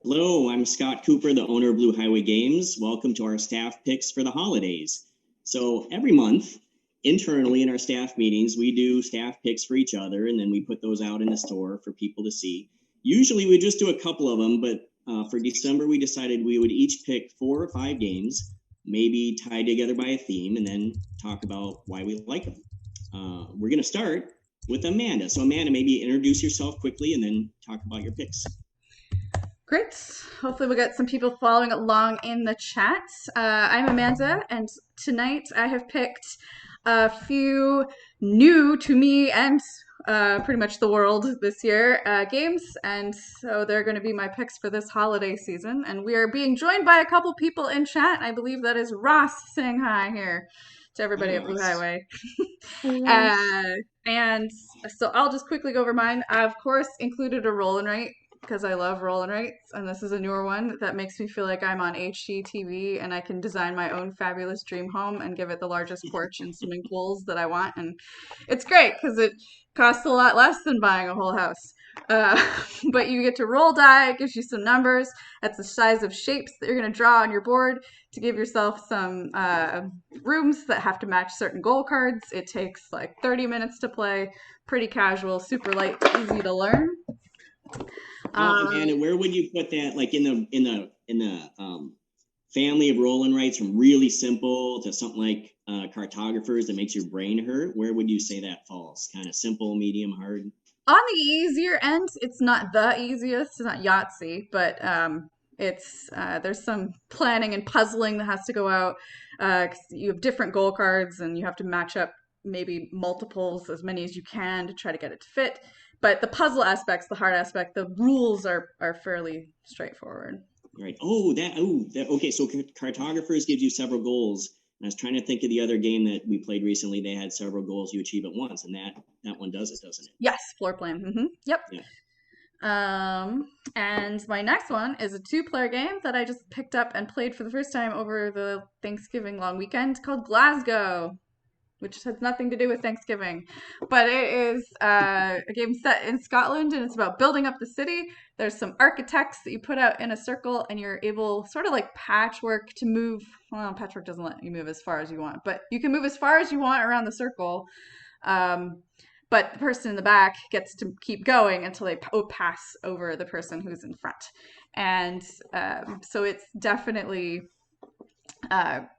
Hello, I'm Scott Cooper, the owner of Blue Highway Games. Welcome to our staff picks for the holidays. So every month, internally in our staff meetings, we do staff picks for each other, and then we put those out in the store for people to see. Usually we just do a couple of them, but for December, we decided we would each pick 4 or 5 games, maybe tied together by a theme, and then talk about why we like them. We're going to start with Amanda. So Amanda, maybe introduce yourself quickly and then talk about your picks. Great. Hopefully, we'll get some people following along in the chat. I'm Amanda, and tonight I have picked a few new to me and pretty much the world this year games, and so they're going to be my picks for this holiday season. And we are being joined by a couple people in chat. I believe that is Ross saying hi here to everybody Hi, at Blue Ross. Highway. Hello. And so I'll just quickly go over mine. I, of course, included a roll and write because I love roll and writes, and this is a newer one that makes me feel like I'm on HGTV and I can design my own fabulous dream home and give it the largest porch and swimming pools that I want. And it's great because it costs a lot less than buying a whole house. Uh, but you get to roll die, it gives you some numbers. That's the size of shapes that you're going to draw on your board to give yourself some rooms that have to match certain goal cards. It takes like 30 minutes to play, pretty casual, super light, easy to learn. Now, Amanda, where would you put that? Like in the family of roll and writes, from really simple to something like cartographers that makes your brain hurt. Where would you say that falls? Kind of simple, medium, hard? On the easier end, it's not the easiest. It's not Yahtzee, but it's there's some planning and puzzling that has to go out. 'Cause you have different goal cards, and you have to match up maybe multiples, as many as you can, to try to get it to fit. But the puzzle aspects, the hard aspect, the rules are fairly straightforward. Right. Okay. So cartographers gives you several goals. And I was trying to think of the other game that we played recently. They had several goals you achieve at once, and that one does it, doesn't it? Yes, floor plan. Yep. Yeah. And my next one is a two-player game that I just picked up and played for the first time over the Thanksgiving long weekend called Glasgow, which has nothing to do with Thanksgiving. But it is a game set in Scotland, and it's about building up the city. There's some architects that you put out in a circle, and you're able, sort of like patchwork, to move. Well, patchwork doesn't let you move as far as you want, but you can move as far as you want around the circle. But the person in the back gets to keep going until they pass over the person who's in front. And so it's definitely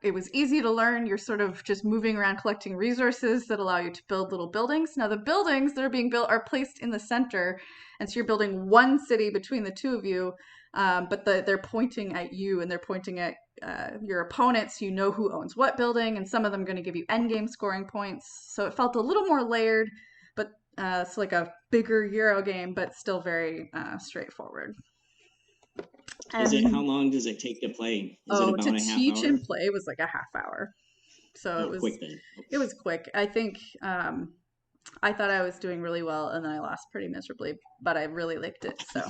it was easy to learn. You're sort of just moving around collecting resources that allow you to build little buildings. Now, the buildings that are being built are placed in the center, and so you're building one city between the two of you, but they're pointing at you and they're pointing at your opponents. You know who owns what building, and some of them are going to give you endgame scoring points. So it felt a little more layered, but it's like a bigger Euro game, but still very straightforward. How long does it take to play? Is it To about a half teach hour? and play was like a half hour. So Oh, quick then. it was quick. I think I thought I was doing really well, and then I lost pretty miserably, but I really liked it. So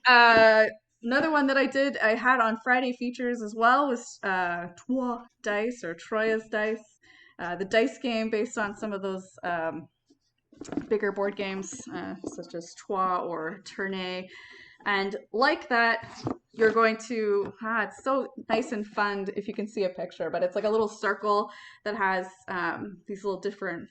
another one that I had on Friday features as well was Trois Dice, or Troya's Dice, the dice game based on some of those bigger board games such as Trois or Tournai. And like that, you're going to, it's so nice and fun if you can see a picture, but it's like a little circle that has these little different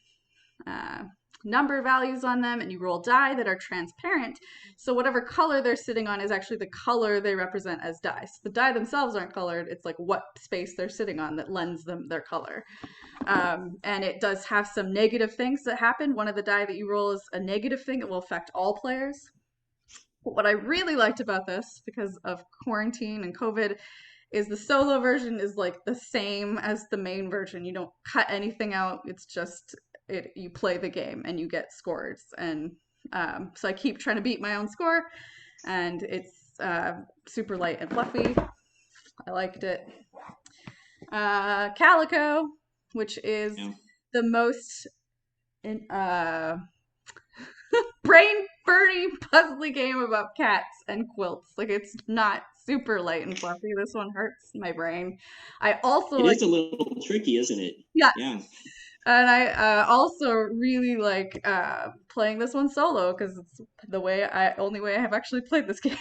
number values on them, and you roll die that are transparent. So whatever color they're sitting on is actually the color they represent as dice. The die themselves aren't colored. It's like what space they're sitting on that lends them their color. And it does have some negative things that happen. One of the die that you roll is a negative thing. It will affect all players. But what I really liked about this, because of quarantine and COVID, is the solo version is like the same as the main version. You don't cut anything out. It's just you play the game and you get scores. And so I keep trying to beat my own score, and it's super light and fluffy. I liked it. Calico, which is the most brain burning puzzly game about cats and quilts. Like, it's not super light and fluffy. This one hurts my brain. I also It is a little tricky, isn't it? Yeah. Yeah. And I also really like playing this one solo because it's the only way I have actually played this game.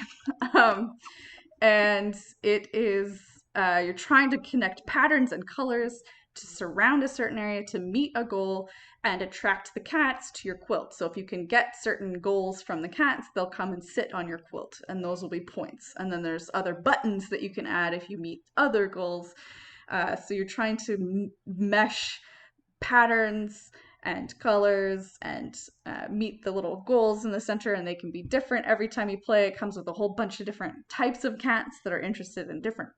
um, and it is you're trying to connect patterns and colors to surround a certain area to meet a goal and attract the cats to your quilt. So if you can get certain goals from the cats, they'll come and sit on your quilt, and those will be points. And then there's other buttons that you can add if you meet other goals. So you're trying to mesh patterns and colors and meet the little goals in the center, and they can be different every time you play. It comes with a whole bunch of different types of cats that are interested in different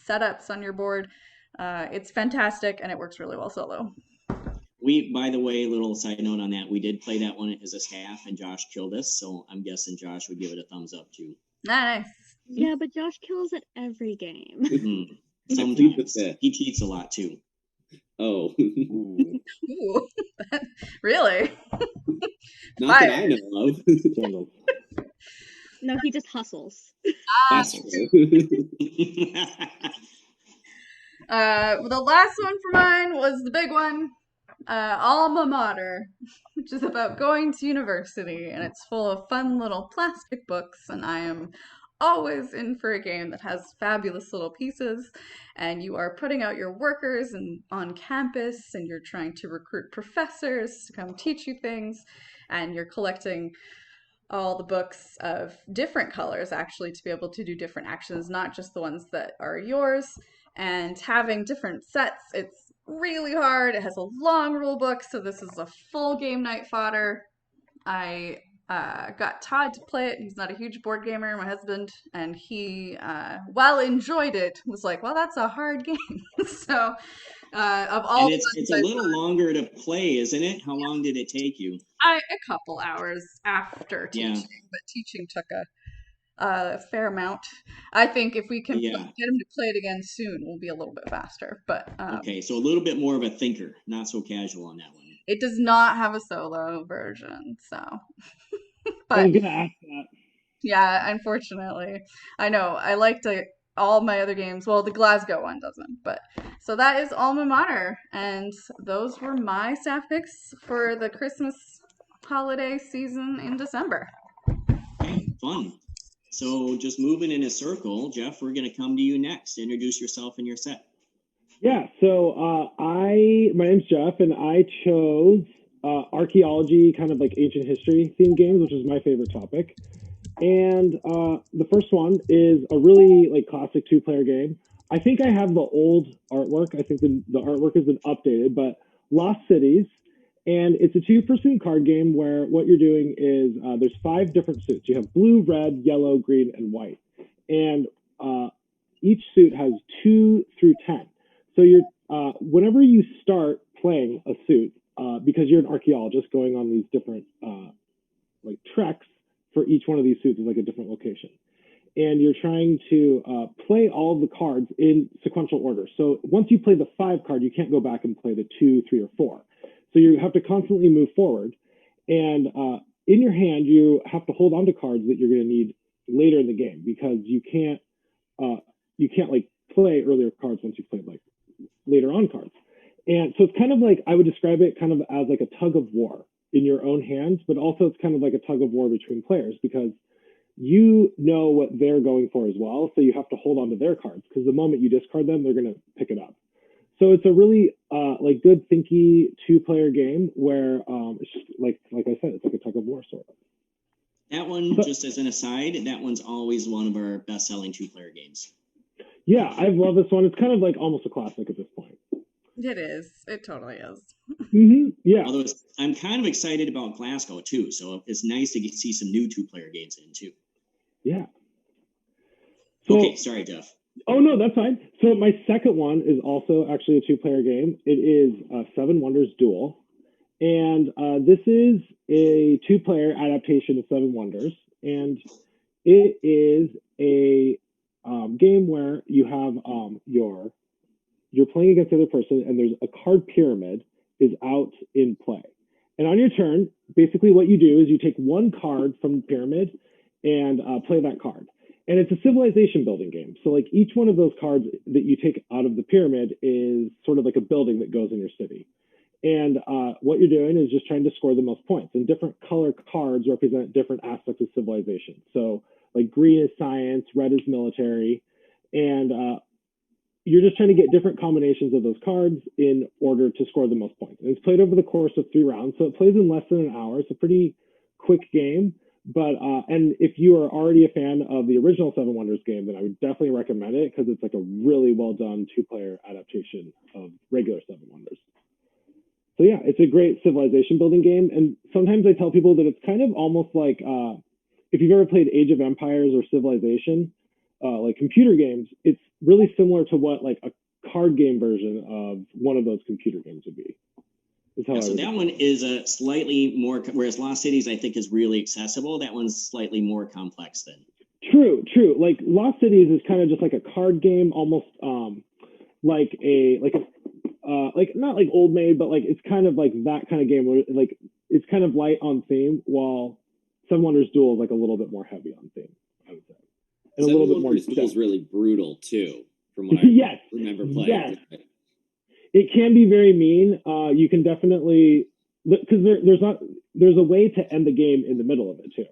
setups on your board. It's fantastic and it works really well solo. We, by the way, little side note on that, we did play that one as a staff, and Josh killed us. So I'm guessing Josh would give it a thumbs up too. Nice. Yeah, but Josh kills at every game. Sometimes he cheats a lot too. Oh. Ooh. Really? Not that I know of. No, he just hustles. That's true. The last one for mine was the big one, Alma Mater, which is about going to university, and it's full of fun little plastic books, and I am always in for a game that has fabulous little pieces, and you are putting out your workers and on campus, and you're trying to recruit professors to come teach you things, and you're collecting all the books of different colors actually to be able to do different actions, not just the ones that are yours, and having different sets. It's really hard. It has a long rule book, so this is a full game night fodder. I got Todd to play it. He's not a huge board gamer, my husband, and he, while enjoyed it, was like, well, that's a hard game. So, of all, and it's a little longer to play, isn't it? How long did it take you? A couple hours after teaching, but teaching took a fair amount. I think if we can get him to play it again soon, we'll be a little bit faster. But okay, so a little bit more of a thinker, not so casual on that one. It does not have a solo version, so. But I was gonna ask that. Yeah, unfortunately, I know. I liked all my other games. Well, the Glasgow one doesn't, but so that is Alma Mater, and those were my staff picks for the Christmas holiday season in December. Okay, fun. So just moving in a circle, Jeff, we're going to come to you next. Introduce yourself and your set. Yeah, so my name's Jeff, and I chose archaeology, kind of like ancient history themed games, which is my favorite topic. And the first one is a really like classic 2-player game. I think I have the old artwork. I think the artwork has been updated, but Lost Cities. And it's a 2-person card game where what you're doing is there's 5 different suits. You have blue, red, yellow, green, and white. And each suit has 2 through 10. So you're whenever you start playing a suit, because you're an archaeologist going on these different like treks for each one of these suits is like a different location. And you're trying to play all of the cards in sequential order. So once you play the 5 card, you can't go back and play the 2, 3, or 4. So you have to constantly move forward. And in your hand, you have to hold on to cards that you're going to need later in the game, because you can't like play earlier cards once you've played like later on cards. And so it's kind of like, I would describe it kind of as like a tug of war in your own hands, but also it's kind of like a tug of war between players, because you know what they're going for as well. So you have to hold on to their cards, because the moment you discard them, they're going to pick it up. So it's a really like good thinky 2-player game where it's just, like I said, it's like a tug of war sort of. That one, just as an aside, that one's always one of our best-selling 2-player games. Yeah, I love this one. It's kind of like almost a classic at this point. It is. It totally is. Mm-hmm. Yeah. Although I'm kind of excited about Glasgow too, so it's nice to see some new 2-player games in too. Yeah. So, okay, sorry, Jeff. Oh no, that's fine. So my second one is also actually a 2-player game. It is Seven Wonders Duel, and this is a 2-player adaptation of Seven Wonders, and it is a game where you have you're playing against the other person, and there's a card pyramid is out in play. And on your turn, basically what you do is you take one card from the pyramid and play that card. And it's a civilization building game. So like each one of those cards that you take out of the pyramid is sort of like a building that goes in your city. And what you're doing is just trying to score the most points. And different color cards represent different aspects of civilization. So like green is science, red is military, and you're just trying to get different combinations of those cards in order to score the most points. And it's played over the course of 3 rounds, so it plays in less than an hour. It's a pretty quick game. But and if you are already a fan of the original Seven Wonders game, then I would definitely recommend it because it's like a really well done 2-player adaptation of regular Seven Wonders. So yeah, it's a great civilization building game. And sometimes I tell people that it's kind of almost like if you've ever played Age of Empires or Civilization, like computer games, it's really similar to what like a card game version of one of those computer games would be. So that one is a slightly more, whereas Lost Cities I think is really accessible. That one's slightly more complex then. True. Like Lost Cities is kind of just like a card game, almost like not like Old Maid, but like it's kind of like that kind of game where like it's kind of light on theme, while Seven Wonders Duel is like a little bit more heavy on theme, I would say, and a little bit more. Duel is really brutal too, from what I remember playing. Yes. It can be very mean. You can definitely, because there's a way to end the game in the middle of it too.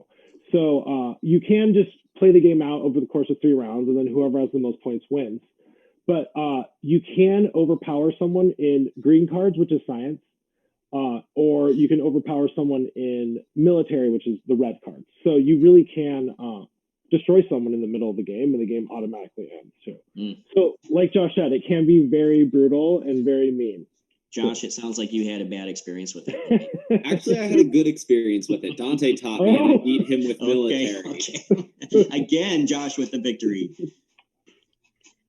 So you can just play the game out over the course of 3 rounds, and then whoever has the most points wins. But you can overpower someone in green cards, which is science, or you can overpower someone in military, which is the red cards. So you really can destroy someone in the middle of the game, and the game automatically ends too. So like Josh said, it can be very brutal and very mean. Josh, it sounds like you had a bad experience with it. Actually, I had a good experience with it. Dante taught me and I beat him with military. Okay. Again, Josh with the victory.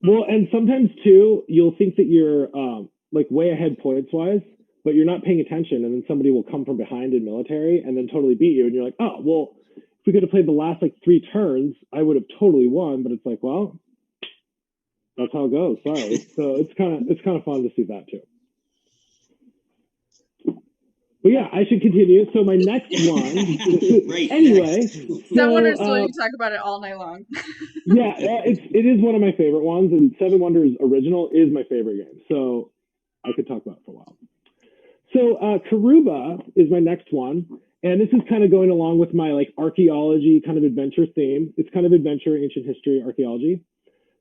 Well, and sometimes too, you'll think that you're like way ahead points wise, but you're not paying attention, and then somebody will come from behind in military and then totally beat you, and you're like, oh, well, if we could have played the last like 3 turns, I would have totally won. But it's like, well, that's how it goes. Sorry. So it's kind of fun to see that too. But yeah, I should continue. So my next one. Right. Anyway, Seven Wonders Duel, you talk about it all night long. Yeah, it is one of my favorite ones, and Seven Wonders Original is my favorite game. So I could talk about it for a while. So Karuba is my next one. And this is kind of going along with my like archaeology kind of adventure theme. It's kind of adventure, ancient history, archaeology.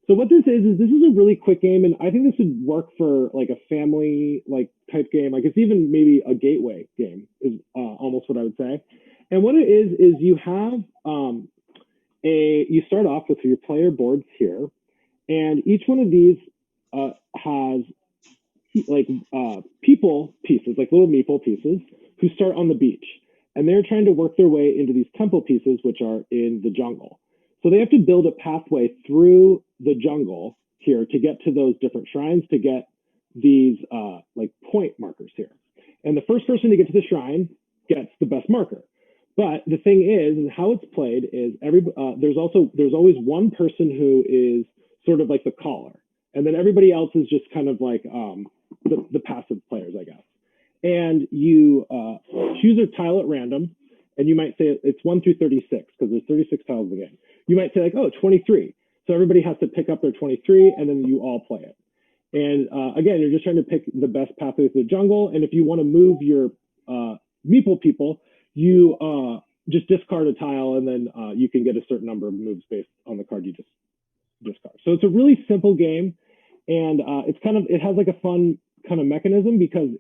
So what this is a really quick game, and I think this would work for like a family like type game. Like it's even maybe a gateway game is almost what I would say. And what it is you have you start off with your player boards here, and each one of these has like people pieces, like little meeple pieces, who start on the beach. And they're trying to work their way into these temple pieces, which are in the jungle. So they have to build a pathway through the jungle here to get to those different shrines, to get these like point markers here. And the first person to get to the shrine gets the best marker. But the thing is, and how it's played is there's always one person who is sort of like the caller, and then everybody else is just kind of like the passive players, I guess. And you choose a tile at random, and you might say it's 1 through 36 because there's 36 tiles in the game. You might say like, oh, 23. So everybody has to pick up their 23, and then you all play it. And again, you're just trying to pick the best pathway through the jungle. And if you want to move your meeple people, you just discard a tile, and then you can get a certain number of moves based on the card you just discard. So it's a really simple game, and it has like a fun kind of mechanism because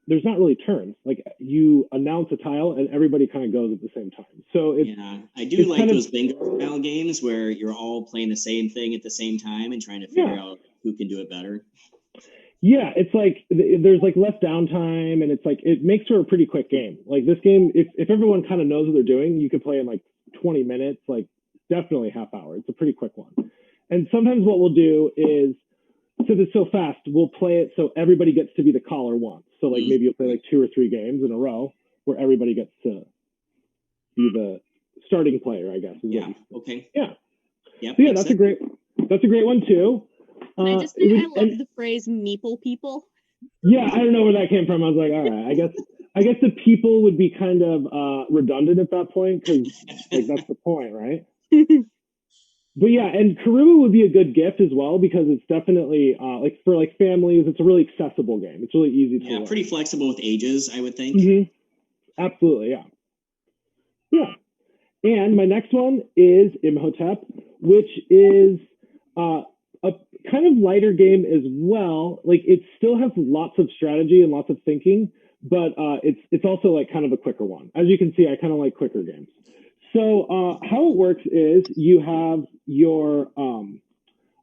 there's not really turns. Like you announce a tile and everybody kind of goes at the same time. So I do like those bingo style games where you're all playing the same thing at the same time and trying to figure out who can do it better. Yeah, it's like there's like less downtime, and it's like it makes for a pretty quick game. Like this game, if everyone kind of knows what they're doing, you could play in like 20 minutes, like definitely half hour. It's a pretty quick one. And sometimes what we'll do is, since it's so fast, we'll play it so everybody gets to be the caller once. So like maybe you'll play like 2 or 3 games in a row where everybody gets to be the starting player, I guess. Okay. Yeah. Yep, so yeah, that's a great one too. Can I just say I love the phrase meeple people? Yeah, I don't know where that came from. I was like, all right, I guess the people would be kind of redundant at that point because like that's the point, right? But yeah, and Karuma would be a good gift as well because it's definitely like for like families, it's a really accessible game. It's really easy to Yeah, learn. pretty flexible with ages, I would think. Absolutely, yeah. Yeah. And my next one is Imhotep, which is a kind of lighter game as well. Like it still has lots of strategy and lots of thinking, but it's also like kind of a quicker one. As you can see, I kind of like quicker games. So how it works is you have your on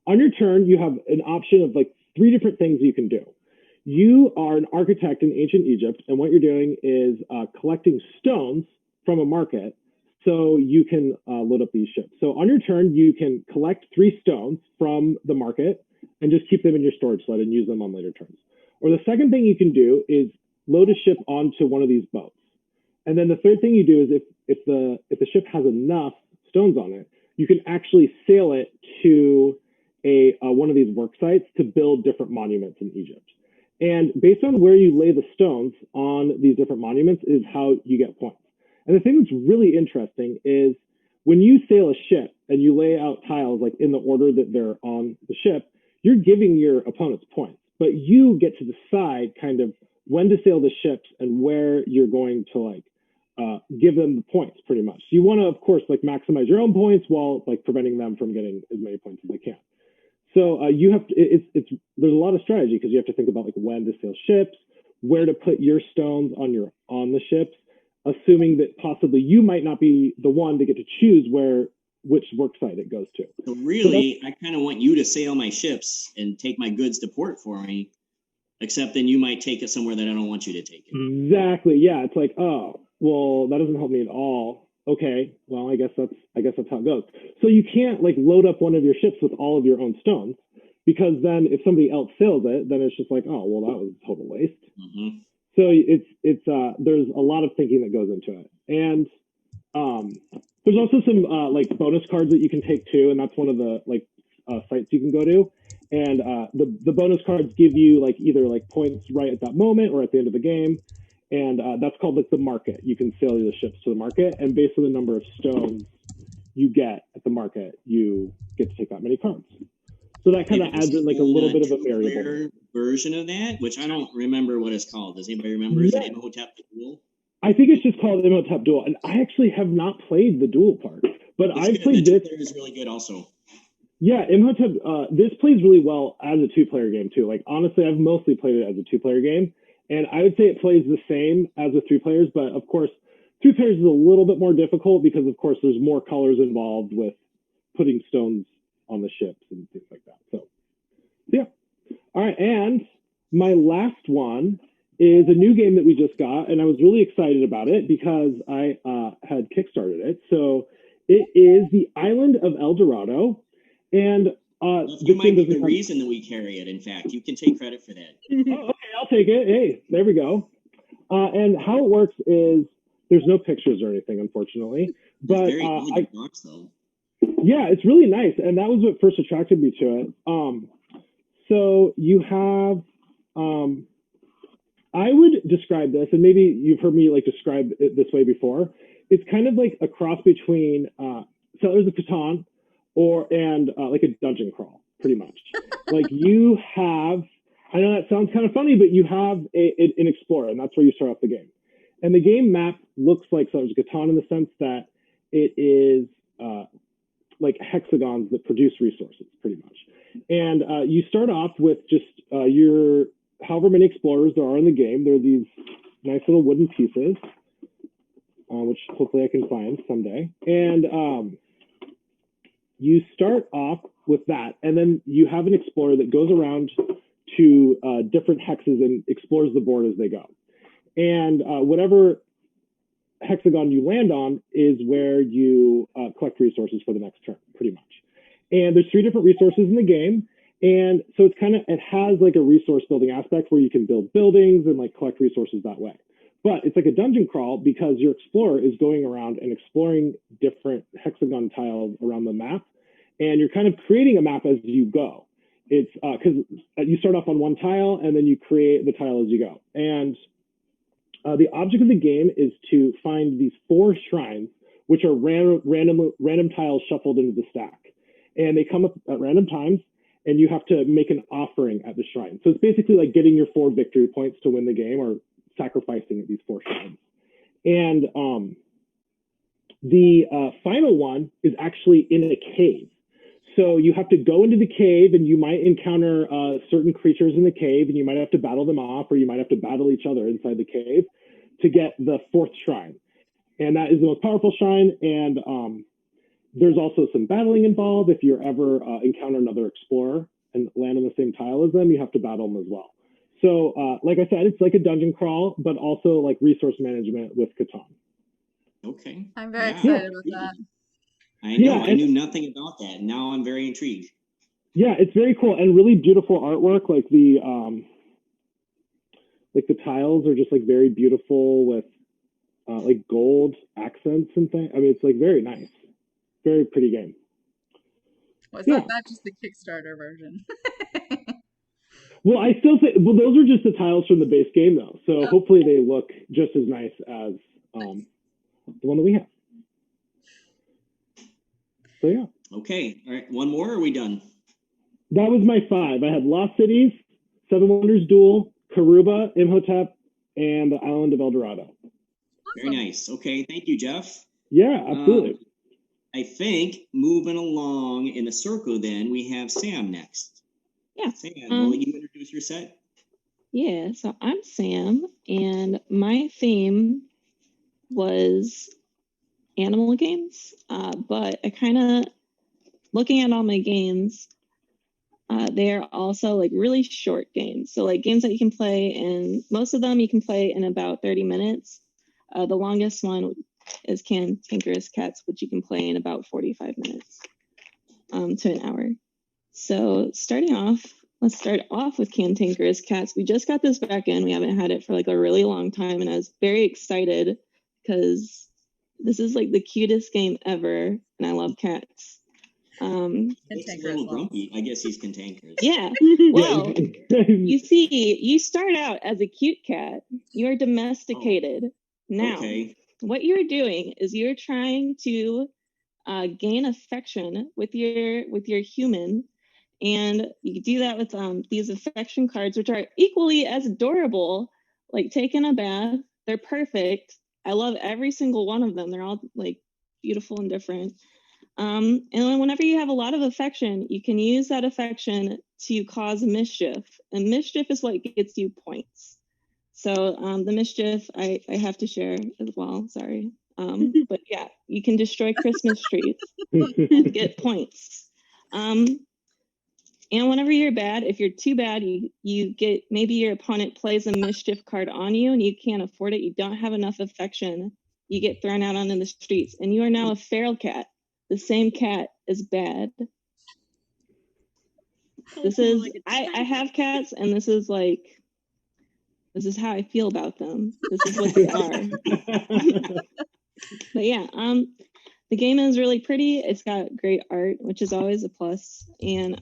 your turn you have an option of like 3 different things you can do. You are an architect in ancient Egypt, and what you're doing is collecting stones from a market so you can load up these ships. So on your turn, you can collect 3 stones from the market and just keep them in your storage sled and use them on later turns. Or the second thing you can do is load a ship onto one of these boats. And then the third thing you do is if the ship has enough stones on it, you can actually sail it to one of these work sites to build different monuments in Egypt. And based on where you lay the stones on these different monuments is how you get points. And the thing that's really interesting is when you sail a ship and you lay out tiles like in the order that they're on the ship, you're giving your opponents points, but you get to decide kind of when to sail the ships and where you're going to like give them the points pretty much. You want to, of course, like maximize your own points while like preventing them from getting as many points as they can. So you have to, there's a lot of strategy because you have to think about like when to sail ships, where to put your stones on the ships, assuming that possibly you might not be the one to get to choose which work site it goes to. So really, I kind of want you to sail my ships and take my goods to port for me, except then you might take it somewhere that I don't want you to take it. Exactly. Yeah. It's like, oh, well, that doesn't help me at all. Okay, well, I guess that's how it goes. So you can't like load up one of your ships with all of your own stones because then if somebody else sails it, then it's just like, oh, well, that was a total waste. Mm-hmm. So it's there's a lot of thinking that goes into it, and there's also some like bonus cards that you can take too, and that's one of the like sites you can go to, and the bonus cards give you like either like points right at that moment or at the end of the game. And that's called like the market. You can sail the ships to the market, and based on the number of stones you get at the market, you get to take that many cards. So that kind of adds in like a little bit of a variable version of that, which I don't remember what it's called. Does anybody remember? Is it Imhotep Duel? I think it's just called Imhotep Duel, and I actually have not played the duel part, but I've played this. The 2-player is really good, also. Yeah, Imhotep. This plays really well as a 2-player game too. Like honestly, I've mostly played it as a 2-player game. And I would say it plays the same as with 3 players, but of course, 2 players is a little bit more difficult because, of course, there's more colors involved with putting stones on the ships and things like that. So, yeah. All right. And my last one is a new game that we just got, and I was really excited about it because I had kickstarted it. So it is the Island of El Dorado. And you might be the reason that we carry it. In fact, you can take credit for that. Oh, okay, I'll take it. Hey, there we go. And how it works is there's no pictures or anything, unfortunately. But it's very elegant box, though. Yeah, it's really nice, and that was what first attracted me to it. So you have, I would describe this, and maybe you've heard me like describe it this way before. It's kind of like a cross between Settlers of Catan and like a dungeon crawl, pretty much. Like you have, I know that sounds kind of funny, but you have an explorer, and that's where you start off the game. And the game map looks like Settlers of Catan in the sense that it is like hexagons that produce resources, pretty much. And you start off with just your however many explorers there are in the game. There are these nice little wooden pieces, which hopefully I can find someday. And you start off with that, and then you have an explorer that goes around to different hexes and explores the board as they go. And whatever hexagon you land on is where you collect resources for the next turn, pretty much. And there's 3 different resources in the game. And so it's it has like a resource building aspect where you can build buildings and like collect resources that way. But it's like a dungeon crawl because your explorer is going around and exploring different hexagon tiles around the map. And you're kind of creating a map as you go. It's because you start off on one tile and then you create the tile as you go. And the object of the game is to find these 4 shrines, which are random tiles shuffled into the stack. and they come up at random times, and you have to make an offering at the shrine. So it's basically like getting your 4 victory points to win the game, or sacrificing at these 4 shrines. And the final one is actually in a cave. So you have to go into the cave, and you might encounter certain creatures in the cave, and you might have to battle them off, or you might have to battle each other inside the cave to get the 4th shrine. And that is the most powerful shrine. And there's also some battling involved. If you ever encounter another explorer and land on the same tile as them, you have to battle them as well. So like I said, it's like a dungeon crawl, but also like resource management with Catan. Okay. I'm very Yeah. excited about that. I know. Yeah, I knew nothing about that. Now I'm very intrigued. Yeah, it's very cool and really beautiful artwork. Like the tiles are just like very beautiful with like gold accents and things. I mean, it's like very nice, very pretty game. Was Yeah. that just the Kickstarter version? Well, I still think, well, those are just the tiles from the base game though. So Yeah. hopefully they look just as nice as the one that we have. So yeah, Okay. All right. One more, or are we done? that was my 5. I had Lost Cities, Seven Wonders Duel, Karuba, Imhotep, and the Island of El Dorado. Very nice. Okay. Thank you, Jeff. Yeah, absolutely. I think moving along in a circle, then we have Sam next. Yeah. Sam, will you introduce your set? Yeah, so I'm Sam, and my theme was animal games, but I kind of, looking at all my games, they're also like really short games. So like games that you can play in, most of them you can play in about 30 minutes. The longest one is Cantankerous Cats, which you can play in about 45 minutes to an hour. So starting off, let's start off with Cantankerous Cats. We just got this back in. We haven't had it for like a really long time, and I was very excited because this is like the cutest game ever, and I love cats. He's a little grumpy. I guess he's cantankerous. Yeah. Well, you see, you start out as a cute cat. You're domesticated. Now, Okay. what you're doing is you're trying to gain affection with your human, and you do that with these affection cards, which are equally as adorable. Like taking a bath, they're perfect. I love every single one of them. They're all like beautiful and different. And then whenever you have a lot of affection, you can use that affection to cause mischief, and mischief is what gets you points. So the mischief I have to share as well. Sorry. But yeah, you can destroy Christmas trees and get points. And whenever you're bad, if you're too bad, you get, maybe your opponent plays a mischief card on you and you can't afford it. You don't have enough affection. You get thrown out onto the streets, and you are now a feral cat. The same cat is bad. This is, I have cats, and this is how I feel about them. This is what they are. But yeah, the game is really pretty. It's got great art, which is always a plus. And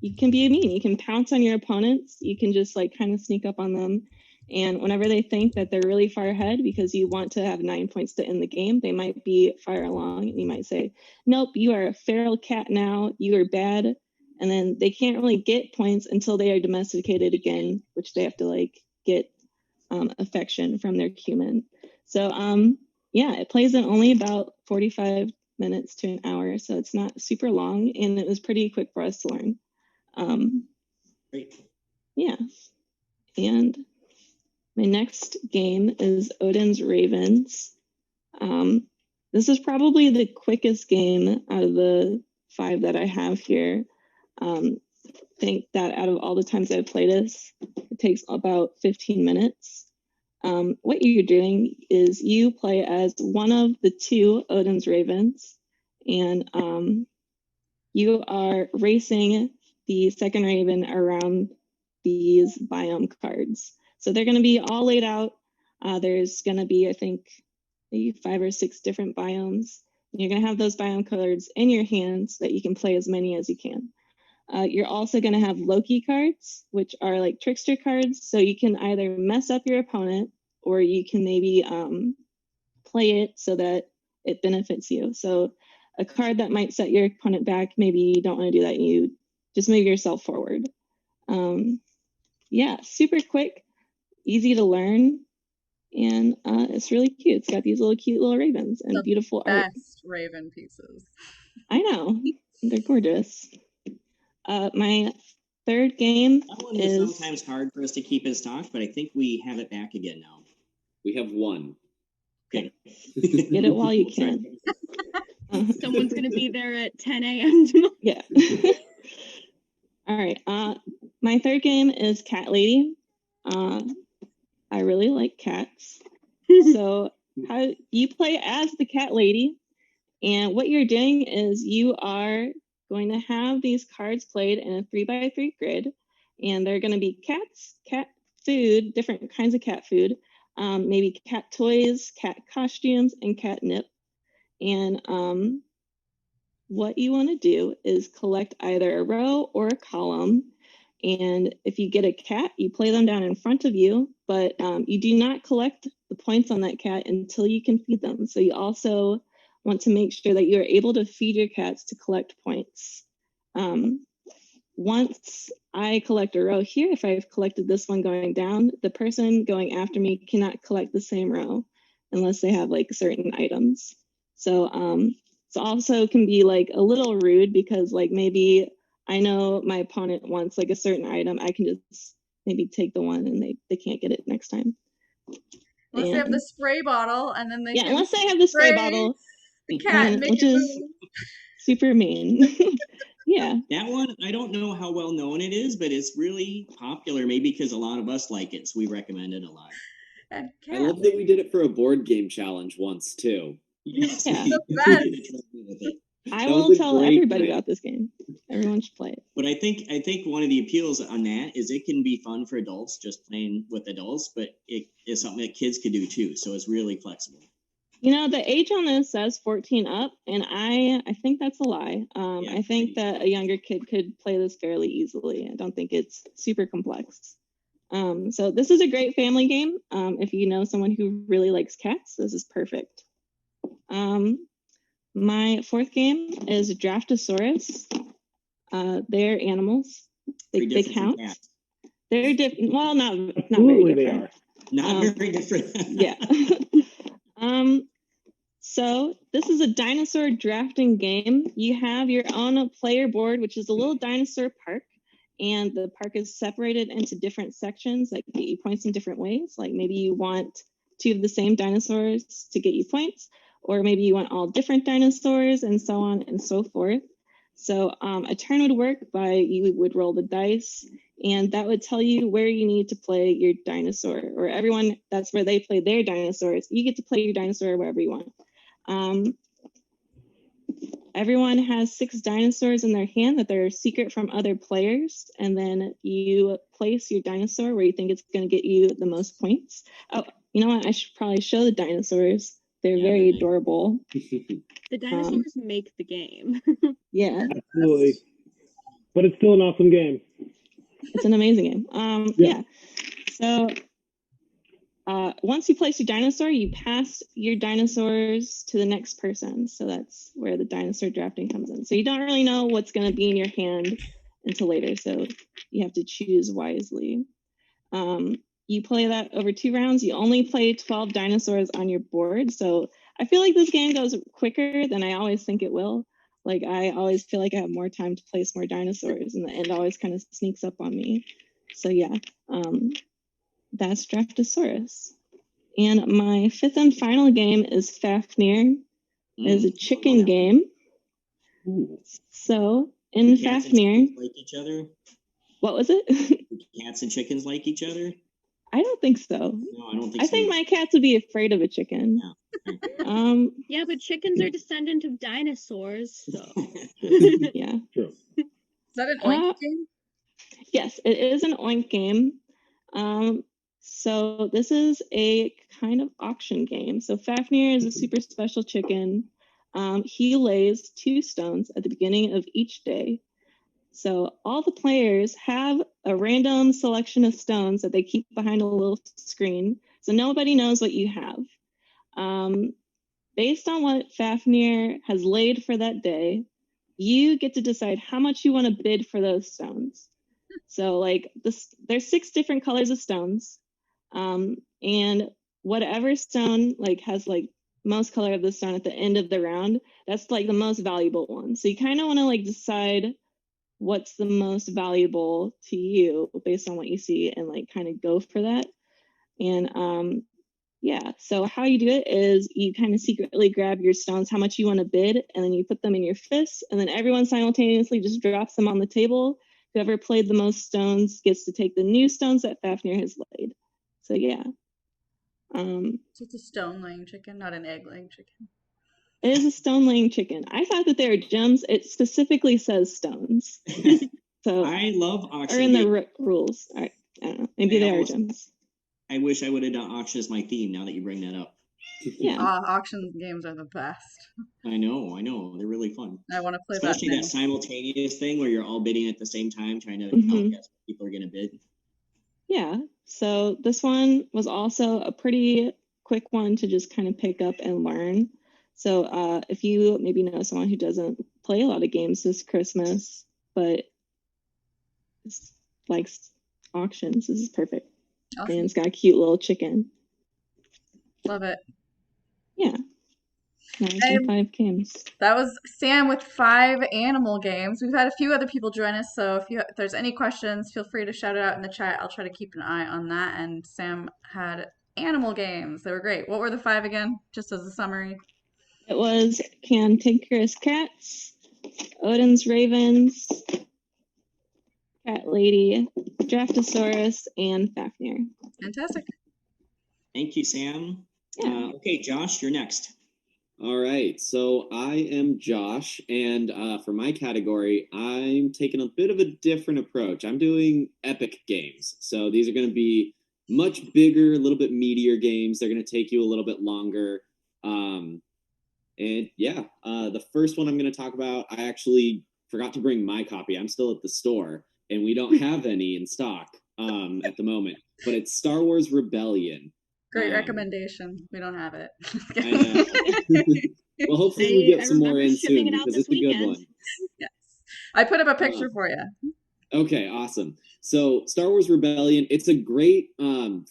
you can be mean. You can pounce on your opponents. You can just like kind of sneak up on them. And whenever they think that they're really far ahead because you want to have 9 points to end the game, they might be far along. And you might say, nope, you are a feral cat now. You are bad. And then they can't really get points until they are domesticated again, which they have to like get affection from their human. So yeah, it plays in only about 45 minutes to an hour. So it's not super long, and it was pretty quick for us to learn. Great. Yeah. And my next game is Odin's Ravens. This is probably the quickest game out of the 5 that I have here. I think that out of all the times I've played this, it takes about 15 minutes. What you're doing is you play as one of the 2 Odin's Ravens, and you are racing the second Raven around these biome cards. So they're going to be all laid out. There's going to be, I think, maybe 5 or 6 different biomes. And you're going to have those biome cards in your hands so that you can play as many as you can. You're also going to have Loki cards, which are like trickster cards. So you can either mess up your opponent, or you can maybe play it so that it benefits you. So a card that might set your opponent back. Maybe you don't want to do that. You just move yourself forward. Yeah, super quick, easy to learn, and it's really cute. It's got these cute little ravens and The beautiful art. Best Raven pieces. I know, they're gorgeous. My third game That one is sometimes hard for us to keep in stock, but I think we have it back again now. We have one. Okay. Get it while you can. Someone's gonna be there at 10 a.m. tomorrow. Yeah. All right. My third game is Cat Lady. I really like cats. So how you play as the cat lady, and what you're doing is you are going to have these cards played in a 3x3 grid, and they're going to be cats, cat food, different kinds of cat food, maybe cat toys, cat costumes, and catnip. And what you want to do is collect either a row or a column. And if you get a cat, you play them down in front of you, but you do not collect the points on that cat until you can feed them. So you also want to make sure that you're able to feed your cats to collect points. Once I collect a row here, if I've collected this one going down, the person going after me cannot collect the same row unless they have like certain items. So it's also can be like a little rude because like maybe I know my opponent wants like a certain item. I can just maybe take the one and they can't get it next time. Unless they have the spray bottle, and then they Yeah, can unless they have the spray spray bottle, the cat, and make which it is move. super mean. Yeah. That one, I don't know how well known it is, but it's really popular, maybe because a lot of us like it, so we recommend it a lot. And I cat. love that we did it for a board game challenge once too. Yes. Yeah. The best. I That was will a tell great everybody game. about this game. Everyone should play it. But I think one of the appeals on that is it can be fun for adults, just playing with adults, but it is something that kids could do too. So it's really flexible. You know, the age on this says 14 up, and I think that's a lie. Yeah. I think that a younger kid could play this fairly easily. I don't think it's super complex. So this is a great family game. If you know someone who really likes cats, this is perfect. My fourth game is Draftosaurus. They're animals. They Pretty different from count. cats. They're different. Well, not very Absolutely they different. are. Not very different. Yeah. So this is a dinosaur drafting game. You have your own player board, which is a little dinosaur park, and the park is separated into different sections that get you points in different ways. Like maybe you want 2 of the same dinosaurs to get you points, or maybe you want all different dinosaurs, and so on and so forth. So a turn would work by you would roll the dice, and that would tell you where you need to play your dinosaur, or everyone, that's where they play their dinosaurs. You get to play your dinosaur wherever you want. Everyone has 6 dinosaurs in their hand that they're secret from other players, and then you place your dinosaur where you think it's going to get you the most points. Oh, you know what? I should probably show the dinosaurs. They're Yeah, very they're- adorable. The dinosaurs make the game. Yeah, Absolutely. But it's still an awesome game. it's an amazing game. Yeah. So once you place your dinosaur, you pass your dinosaurs to the next person. So that's where the dinosaur drafting comes in. So you don't really know what's going to be in your hand until later. So you have to choose wisely. You play that over 2 rounds. You only play 12 dinosaurs on your board. So I feel like this game goes quicker than I always think it will. Like I always feel like I have more time to place more dinosaurs, and the end always kind of sneaks up on me. So yeah, that's Draftosaurus. And my 5th and final game is Fafnir. It's a chicken game. Ooh. So in Do cats and Fafnir, chickens like each other? what was it? Do cats and chickens like each other? I don't think so. No, I don't think I so. think my cats would be afraid of a chicken. Yeah, but chickens are descendant of dinosaurs. So. Yeah. True. Is that an oink Uh, game? Yes, it is an oink game. So this is a kind of auction game. So Fafnir is a super special chicken. He lays 2 stones at the beginning of each day. So all the players have a random selection of stones that they keep behind a little screen. So nobody knows what you have. based on what Fafnir has laid for that day, you get to decide how much you want to bid for those stones. So like this, there's 6 different colors of stones, and whatever stone like has like most color of the stone at the end of the round, that's like the most valuable one. So you kind of want to like decide what's the most valuable to you based on what you see and like kind of go for that. And yeah, so how you do it is you kind of secretly grab your stones, how much you want to bid, and then you put them in your fists, and then everyone simultaneously just drops them on the table. Whoever played the most stones gets to take the new stones that Fafnir has laid. So yeah. So it's a stone laying chicken, not an egg laying chicken. It is a stone laying chicken. I thought that they were gems. It specifically says stones. So I love auction. or in the games. rules. I don't know. Maybe they are gems. I wish I would have done auction as my theme now that you bring that up. Yeah. Auction games are the best. I know. They're really fun. I want to play Especially that. that simultaneous thing where you're all bidding at the same time, trying to outguess what people are going to bid. Yeah. So this one was also a pretty quick one to just kind of pick up and learn. So if you maybe know someone who doesn't play a lot of games this Christmas, but likes auctions, this is perfect. Awesome. And it's got a cute little chicken. Love it. Yeah. 9.5 games. That was Sam with 5 animal games. We've had a few other people join us, so if there's any questions, feel free to shout it out in the chat. I'll try to keep an eye on that. And Sam had animal games. They were great. What were the 5 again? Just as a summary. It was Cantankerous Cats, Odin's Ravens, Cat Lady, Draftosaurus, and Fafnir. Fantastic. Thank you, Sam. Yeah. Okay, Josh, you're next. All right, so I am Josh, and for my category, I'm taking a bit of a different approach. I'm doing epic games. So these are going to be much bigger, a little bit meatier games. They're going to take you a little bit longer. And yeah, the first one I'm going to talk about, I actually forgot to bring my copy. I'm still at the store, and we don't have any in stock at the moment. But it's Star Wars Rebellion. Great recommendation. We don't have it. I know. Well, hopefully we get some more in soon because it's a good one. Yes. I put up a picture for you. Okay, awesome. So Star Wars Rebellion, it's a great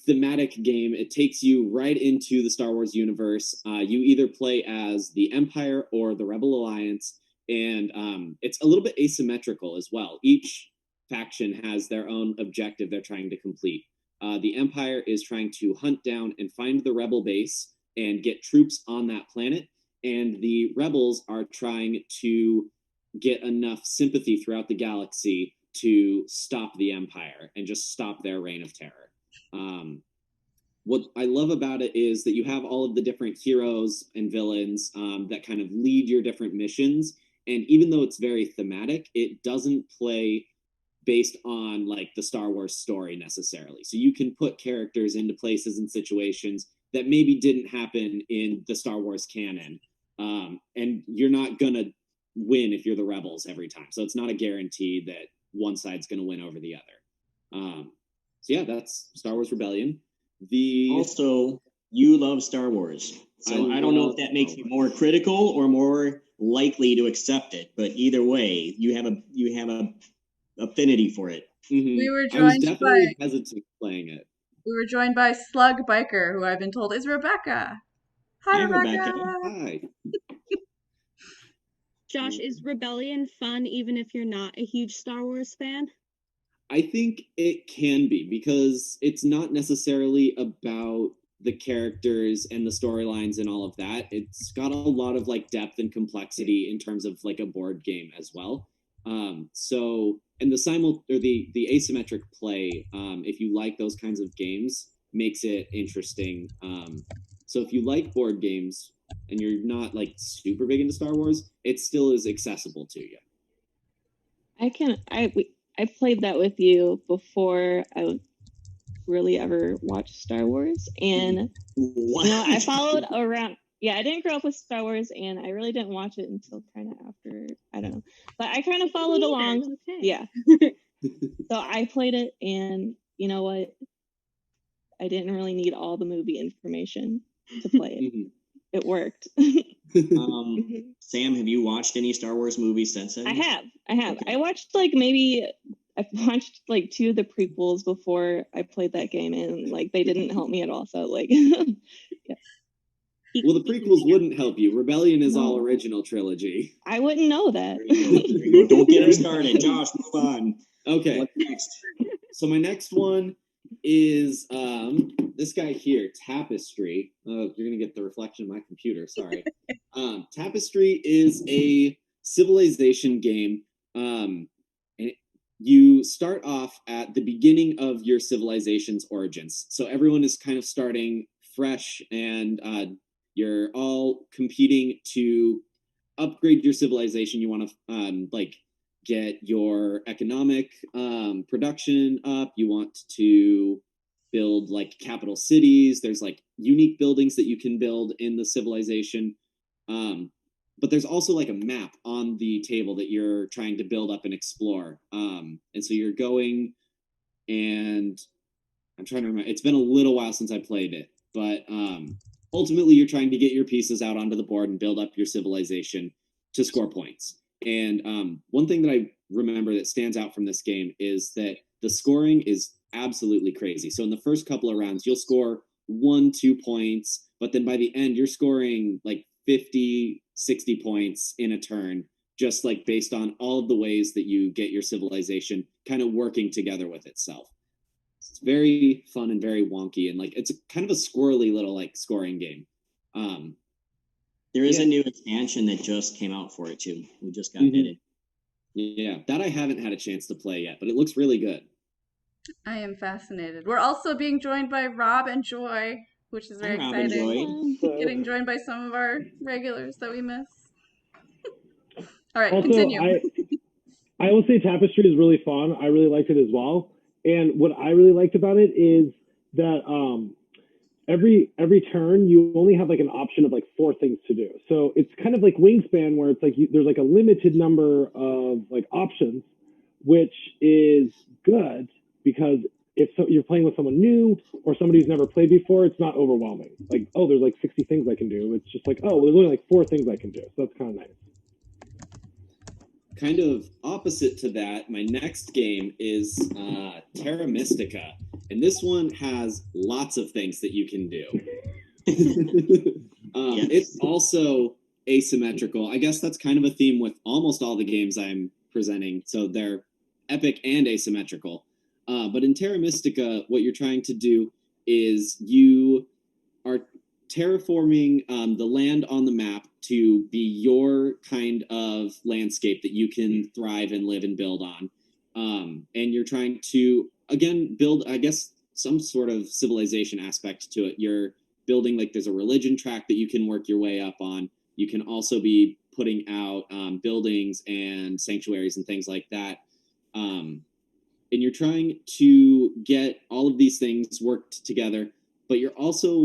thematic game. It takes you right into the Star Wars universe. You either play as the Empire or the Rebel Alliance, and it's a little bit asymmetrical as well. Each faction has their own objective they're trying to complete. The Empire is trying to hunt down and find the Rebel base and get troops on that planet, and the Rebels are trying to get enough sympathy throughout the galaxy to stop the Empire and just stop their reign of terror. What I love about it is that you have all of the different heroes and villains that kind of lead your different missions. And even though it's very thematic, it doesn't play based on like the Star Wars story necessarily. So you can put characters into places and situations that maybe didn't happen in the Star Wars canon. And you're not going to win if you're the Rebels every time. So it's not a guarantee that one side's going to win over the other. So yeah, that's Star Wars Rebellion. Also, you love Star Wars, so I don't know if that makes you more critical or more likely to accept it. But either way, you have a affinity for it. Mm-hmm. We were I was joined definitely hesitant playing it. We were joined by Slug Biker, who I've been told is Rebecca. Hi, Rebecca. Hi. Josh, is Rebellion fun even if you're not a huge Star Wars fan? I think it can be because it's not necessarily about the characters and the storylines and all of that. It's got a lot of like depth and complexity in terms of like a board game as well. So and the asymmetric play, if you like those kinds of games, makes it interesting. So if you like board games and you're not like super big into Star Wars, it still is accessible to you. I played that with you before I really ever watched Star Wars, and I followed around. Yeah, I didn't grow up with Star Wars, and I really didn't watch it until kind of after. I don't know, but I kind of followed along. Okay. Yeah. So I played it, and you know what? I didn't really need all the movie information to play it. it worked. Sam, have you watched any Star Wars movies since then? I have. Okay. I watched like 2 of the prequels before I played that game, and like they didn't help me at all. So like, yeah. Well, the prequels wouldn't help you. Rebellion is all No. original trilogy. I wouldn't know that. There you go. Don't get her started. Josh, move on. Okay. What's next? So my next one is this guy here, Tapestry. You're gonna get the reflection of my computer. Sorry. Tapestry is a civilization game. And you start off at the beginning of your civilization's origins. So everyone is kind of starting fresh, and you're all competing to upgrade your civilization. You want to like get your economic production up. You want to build like capital cities. There's like unique buildings that you can build in the civilization. But there's also like a map on the table that you're trying to build up and explore. And so you're going, and I'm trying to remember. It's been a little while since I played it, but ultimately you're trying to get your pieces out onto the board and build up your civilization to score points. And one thing that I remember that stands out from this game is that the scoring is absolutely crazy. So in the first couple of rounds, you'll score 1-2 points, but then by the end, you're scoring like 50, 60 points in a turn, just like based on all of the ways that you get your civilization kind of working together with itself. It's very fun and very wonky, and like it's kind of a squirrely little like scoring game. There is a new expansion that just came out for it too. We just got it. Yeah, that I haven't had a chance to play yet, but it looks really good. I am fascinated. We're also being joined by Rob and Joy, which is very Hi, Rob and exciting. Joy. Getting joined by some of our regulars that we miss. All right, Also, continue. I will say Tapestry is really fun. I really liked it as well. And what I really liked about it is that every turn you only have like an option of like 4 things to do. So it's kind of like Wingspan, where it's like there's like a limited number of like options, which is good because if you're playing with someone new or somebody who's never played before, it's not overwhelming. Like, oh, there's like 60 things I can do. It's just like, oh, well, there's only like 4 things I can do. So that's kind of nice. Kind of opposite to that, my next game is Terra Mystica, and this one has lots of things that you can do. Yes. It's also asymmetrical. I guess that's kind of a theme with almost all the games I'm presenting. So they're epic and asymmetrical. But in Terra Mystica, what you're trying to do is you are terraforming the land on the map to be your kind of landscape that you can thrive and live and build on. And you're trying to, again, build, I guess, some sort of civilization aspect to it. You're building, like, there's a religion track that you can work your way up on. You can also be putting out buildings and sanctuaries and things like that. And you're trying to get all of these things worked together, but you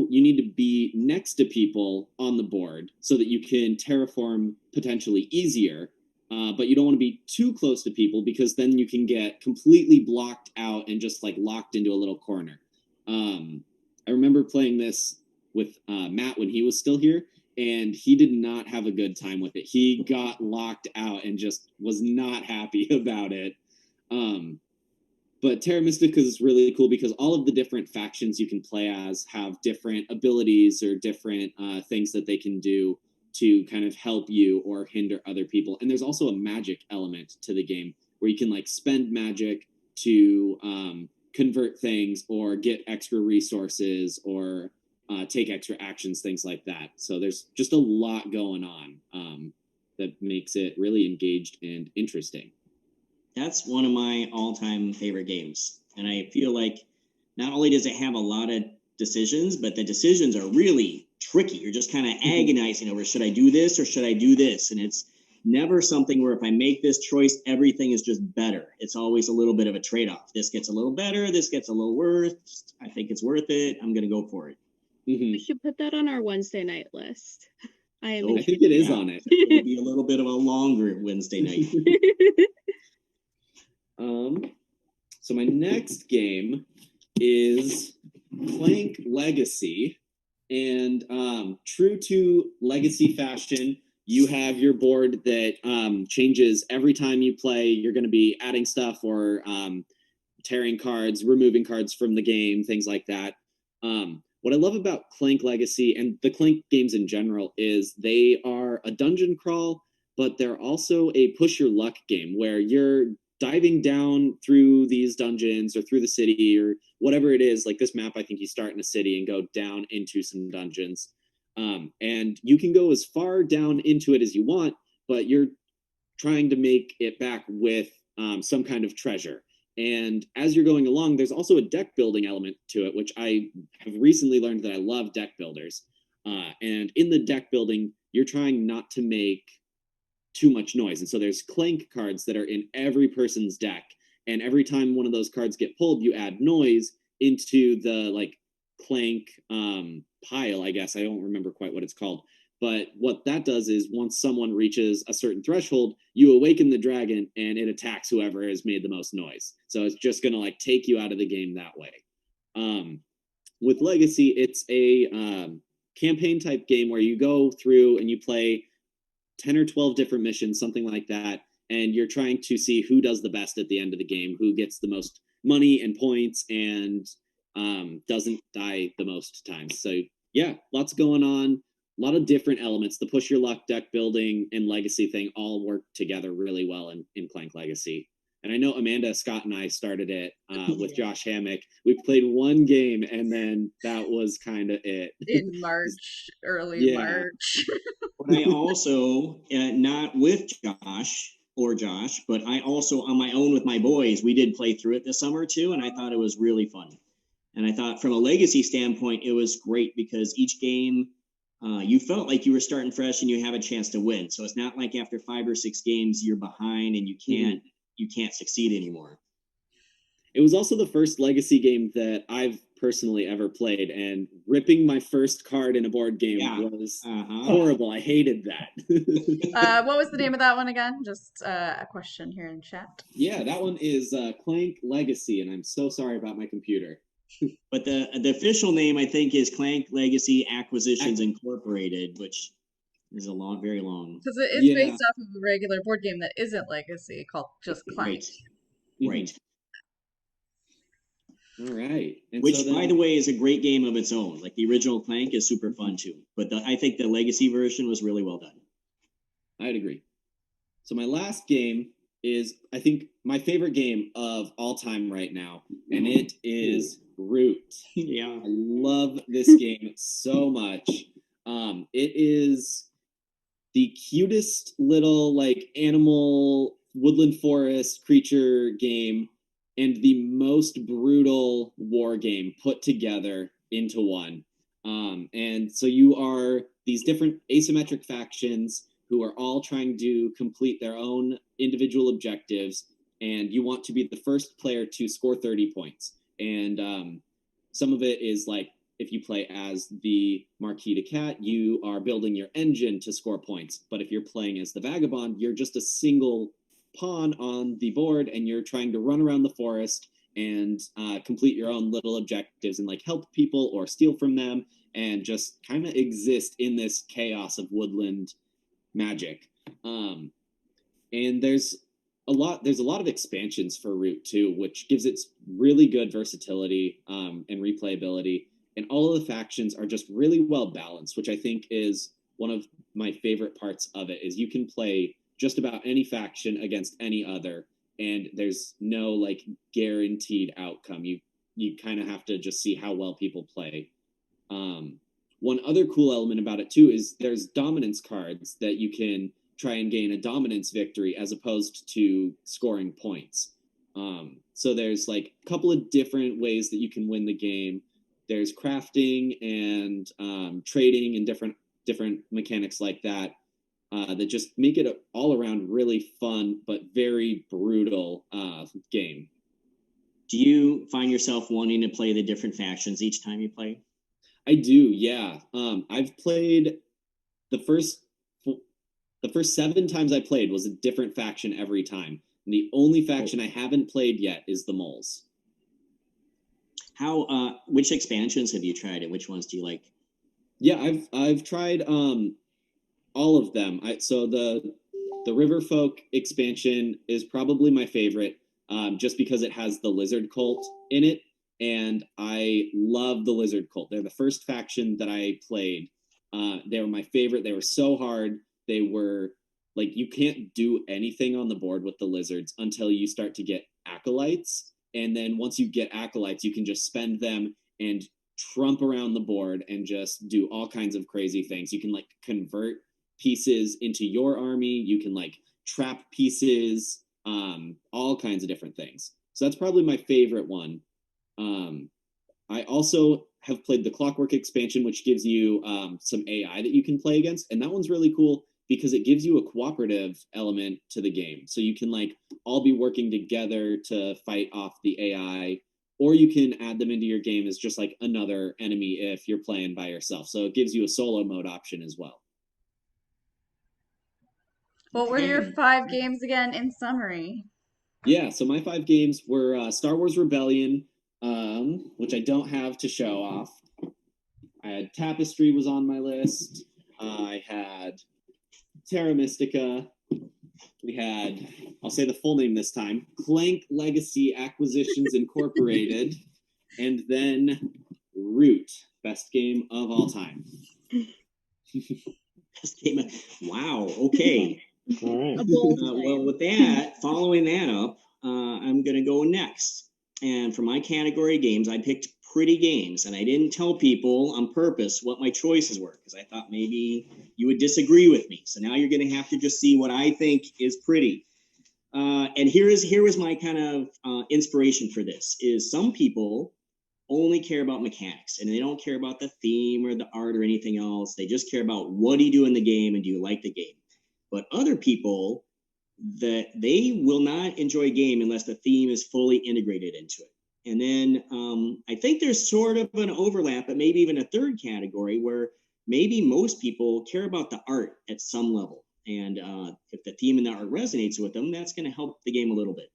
need to be next to people on the board so that you can terraform potentially easier. But you don't want to be too close to people because then you can get completely blocked out and just like locked into a little corner. I remember playing this with Matt when he was still here, and he did not have a good time with it. He got locked out and just was not happy about it. But Terra Mystica is really cool because all of the different factions you can play as have different abilities or different things that they can do to kind of help you or hinder other people. And there's also a magic element to the game where you can like spend magic to convert things or get extra resources or take extra actions, things like that. So there's just a lot going on that makes it really engaged and interesting. That's one of my all-time favorite games. And I feel like not only does it have a lot of decisions, but the decisions are really tricky. You're just kind of agonizing over, should I do this or should I do this? And it's never something where if I make this choice, everything is just better. It's always a little bit of a trade-off. This gets a little better. This gets a little worse. I think it's worth it. I'm going to go for it. We should put that on our Wednesday night list. I Oh, I think it is on it. It'll be a little bit of a longer Wednesday night. So my next game is Plank Legacy. And true to Legacy fashion, you have your board that changes every time you play. You're going to be adding stuff or tearing cards, removing cards from the game, things like that. What I love about Clank Legacy and the Clank games in general is they are a dungeon crawl, but they're also a push your luck game where you're diving down through these dungeons or through the city or whatever it is. Like this map, I think you start in a city and go down into some dungeons. And you can go as far down into it as you want, but you're trying to make it back with some kind of treasure. And as you're going along, there's also a deck building element to it, which I have recently learned that I love deck builders. And in the deck building, you're trying not to make too much noise. And so there's Clank cards that are in every person's deck. And every time one of those cards get pulled, you add noise into the like Clank pile, I guess. I don't remember quite what it's called. But what that does is once someone reaches a certain threshold, you awaken the dragon and it attacks whoever has made the most noise. So it's just going to like take you out of the game that way. With Legacy, it's a campaign type game where you go through and you play 10 or 12 different missions, something like that. And you're trying to see who does the best at the end of the game, who gets the most money and points and doesn't die the most times. So yeah, lots going on. A lot of different elements. The push your luck, deck building, and legacy thing all work together really well in Clank Legacy. And I know Amanda, Scott, and I started it with Josh Hammock. We played one game, and then that was kind of it. In March, early March. But I also, not with Josh, but I also on my own with my boys, we did play through it this summer too, and I thought it was really fun. And I thought from a legacy standpoint, it was great because each game, you felt like you were starting fresh and you have a chance to win. So it's not like after 5 or 6 games you're behind and you can't succeed anymore. It was also the first legacy game that I've personally ever played, and ripping my first card in a board game was horrible. I hated that. What was the name of that one again? Just a question here in chat. Yeah, that one is Clank Legacy, and I'm so sorry about my computer. But the official name, I think, is Clank Legacy Acquisitions Incorporated, which is very long. Because it is based off of a regular board game that isn't Legacy, called just Clank. Right. All right. And which, by the way, is a great game of its own. Like the original Clank is super fun too. But I think the Legacy version was really well done. I'd agree. So my last game is, I think, my favorite game of all time right now, and it is Root. Yeah. I love this game so much. It is the cutest little like animal woodland forest creature game and the most brutal war game put together into one. And so you are these different asymmetric factions who are all trying to complete their own individual objectives, and you want to be the first player to score 30 points. And some of it is like, if you play as the Marquis de Cat, you are building your engine to score points. But if you're playing as the Vagabond, you're just a single pawn on the board, and you're trying to run around the forest and complete your own little objectives and like help people or steal from them and just kind of exist in this chaos of woodland magic. And there's a lot of expansions for Root too, which gives it really good versatility and replayability. And all of the factions are just really well balanced, which I think is one of my favorite parts of it. Is you can play just about any faction against any other, and there's no like guaranteed outcome. You kind of have to just see how well people play. One other cool element about it too is there's dominance cards that you can try and gain a dominance victory as opposed to scoring points. So there's like a couple of different ways that you can win the game. There's crafting and trading and different mechanics like that that just make it an all-around really fun but very brutal game. Do you find yourself wanting to play the different factions each time you play? I do, yeah. I've played the first 7 times I played was a different faction every time. And the only faction I haven't played yet is the Moles. Which expansions have you tried and which ones do you like? Yeah, I've tried all of them. So the Riverfolk expansion is probably my favorite, just because it has the Lizard Cult in it, and I love the Lizard Cult. They're the first faction that I played. They were my favorite. They were so hard. They were like, you can't do anything on the board with the lizards until you start to get acolytes, and then once you get acolytes, you can just spend them and trump around the board and just do all kinds of crazy things. You can like convert pieces into your army. You can like trap pieces, all kinds of different things. So that's probably my favorite one. I also have played the Clockwork expansion, which gives you some AI that you can play against, and that one's really cool because it gives you a cooperative element to the game. So you can like all be working together to fight off the AI, or you can add them into your game as just like another enemy if you're playing by yourself. So it gives you a solo mode option as well. What were your 5 games again in summary? Yeah, so my 5 games were Star Wars Rebellion, which I don't have to show off. I had Tapestry was on my list. I had Terra Mystica. We had, I'll say the full name this time, Clank Legacy Acquisitions Incorporated, and then Root, best game of all time. Best game of, wow, okay. All right. Well, with that, following that up, I'm going to go next. And for my category of games, I picked pretty games, and I didn't tell people on purpose what my choices were because I thought maybe you would disagree with me. So now you're going to have to just see what I think is pretty. And here was my kind of inspiration for this: is some people only care about mechanics and they don't care about the theme or the art or anything else. They just care about what do you do in the game and do you like the game. But other people, that they will not enjoy a game unless the theme is fully integrated into it. And then I think there's sort of an overlap, but maybe even a third category where maybe most people care about the art at some level. And if the theme and the art resonates with them, that's going to help the game a little bit.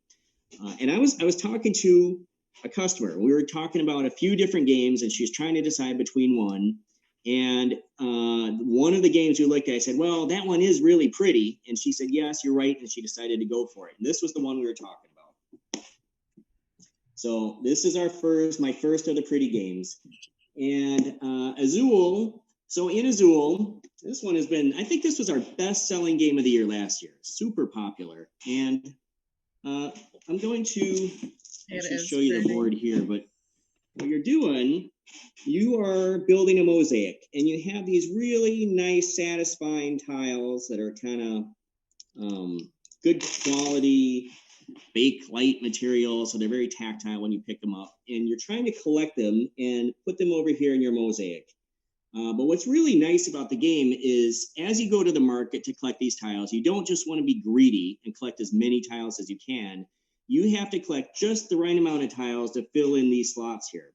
And I was talking to a customer. We were talking about a few different games, and she was trying to decide between one. And one of the games we looked at, I said, well, that one is really pretty. And she said, yes, you're right. And she decided to go for it. And this was the one we were talking about. So this is my first of the pretty games. And Azul, so in Azul, this one has been, I think this was our best-selling game of the year last year. Super popular. And I'm going to actually show you the board here. But what you're doing, you are building a mosaic, and you have these really nice, satisfying tiles that are kind of good quality Bakelite material, so they're very tactile when you pick them up. And you're trying to collect them and put them over here in your mosaic. But what's really nice about the game is as you go to the market to collect these tiles, you don't just want to be greedy and collect as many tiles as you can. You have to collect just the right amount of tiles to fill in these slots here.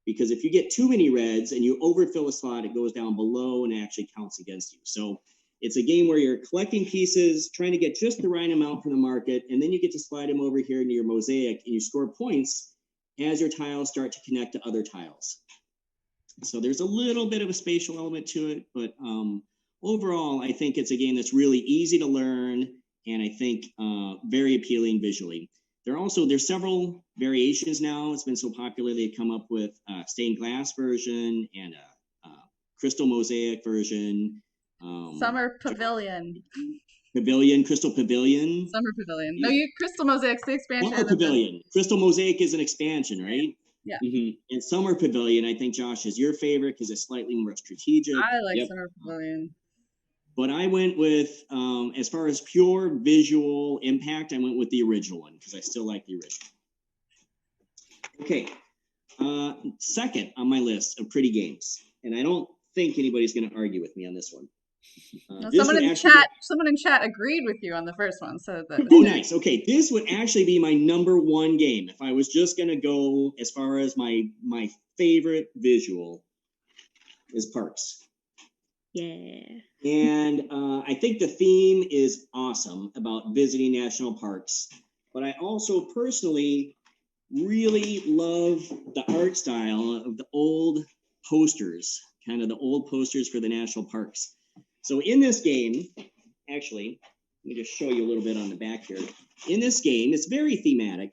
Because if you get too many reds and you overfill a slot, it goes down below and it actually counts against you. So it's a game where you're collecting pieces, trying to get just the right amount from the market, and then you get to slide them over here into your mosaic, and you score points as your tiles start to connect to other tiles. So there's a little bit of a spatial element to it, but overall, I think it's a game that's really easy to learn, and I think very appealing visually. There's several variations now. It's been so popular, they've come up with a stained glass version and a crystal mosaic version. Summer Pavilion. Crystal Pavilion. Summer Pavilion. No, Crystal Mosaic's the expansion. Summer Pavilion. Crystal Mosaic is an expansion, right? Yeah. Mm-hmm. And Summer Pavilion, I think, Josh, is your favorite because it's slightly more strategic. I like Summer Pavilion. But I went with, as far as pure visual impact, I went with the original one because I still like the original. Okay. Second on my list of pretty games, and I don't think anybody's going to argue with me on this one. Someone in chat agreed with you on the first one. So oh, nice. Okay, this would actually be my number one game if I was just going to go as far as my favorite visual is Parks. Yeah. And I think the theme is awesome about visiting national parks. But I also personally really love the art style of the old posters kind of the old posters for the national parks. So in this game, actually, let me just show you a little bit on the back here. In this game, it's very thematic.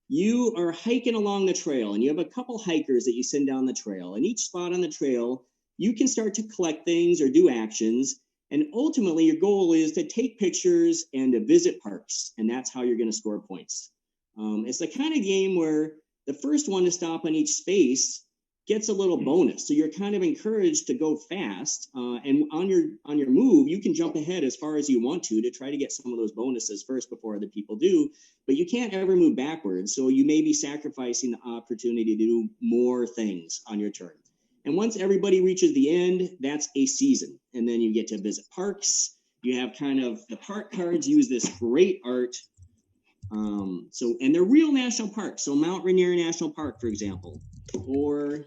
You are hiking along the trail, and you have a couple hikers that you send down the trail. And each spot on the trail, you can start to collect things or do actions. And ultimately, your goal is to take pictures and to visit parks. And that's how you're going to score points. It's the kind of game where the first one to stop on each space gets a little bonus. So you're kind of encouraged to go fast. And on your move, you can jump ahead as far as you want to try to get some of those bonuses first before other people do. But you can't ever move backwards. So you may be sacrificing the opportunity to do more things on your turn. And once everybody reaches the end, that's a season. And then you get to visit parks. You have kind of the park cards use this great art. And they're real national parks. So Mount Rainier National Park, for example, or,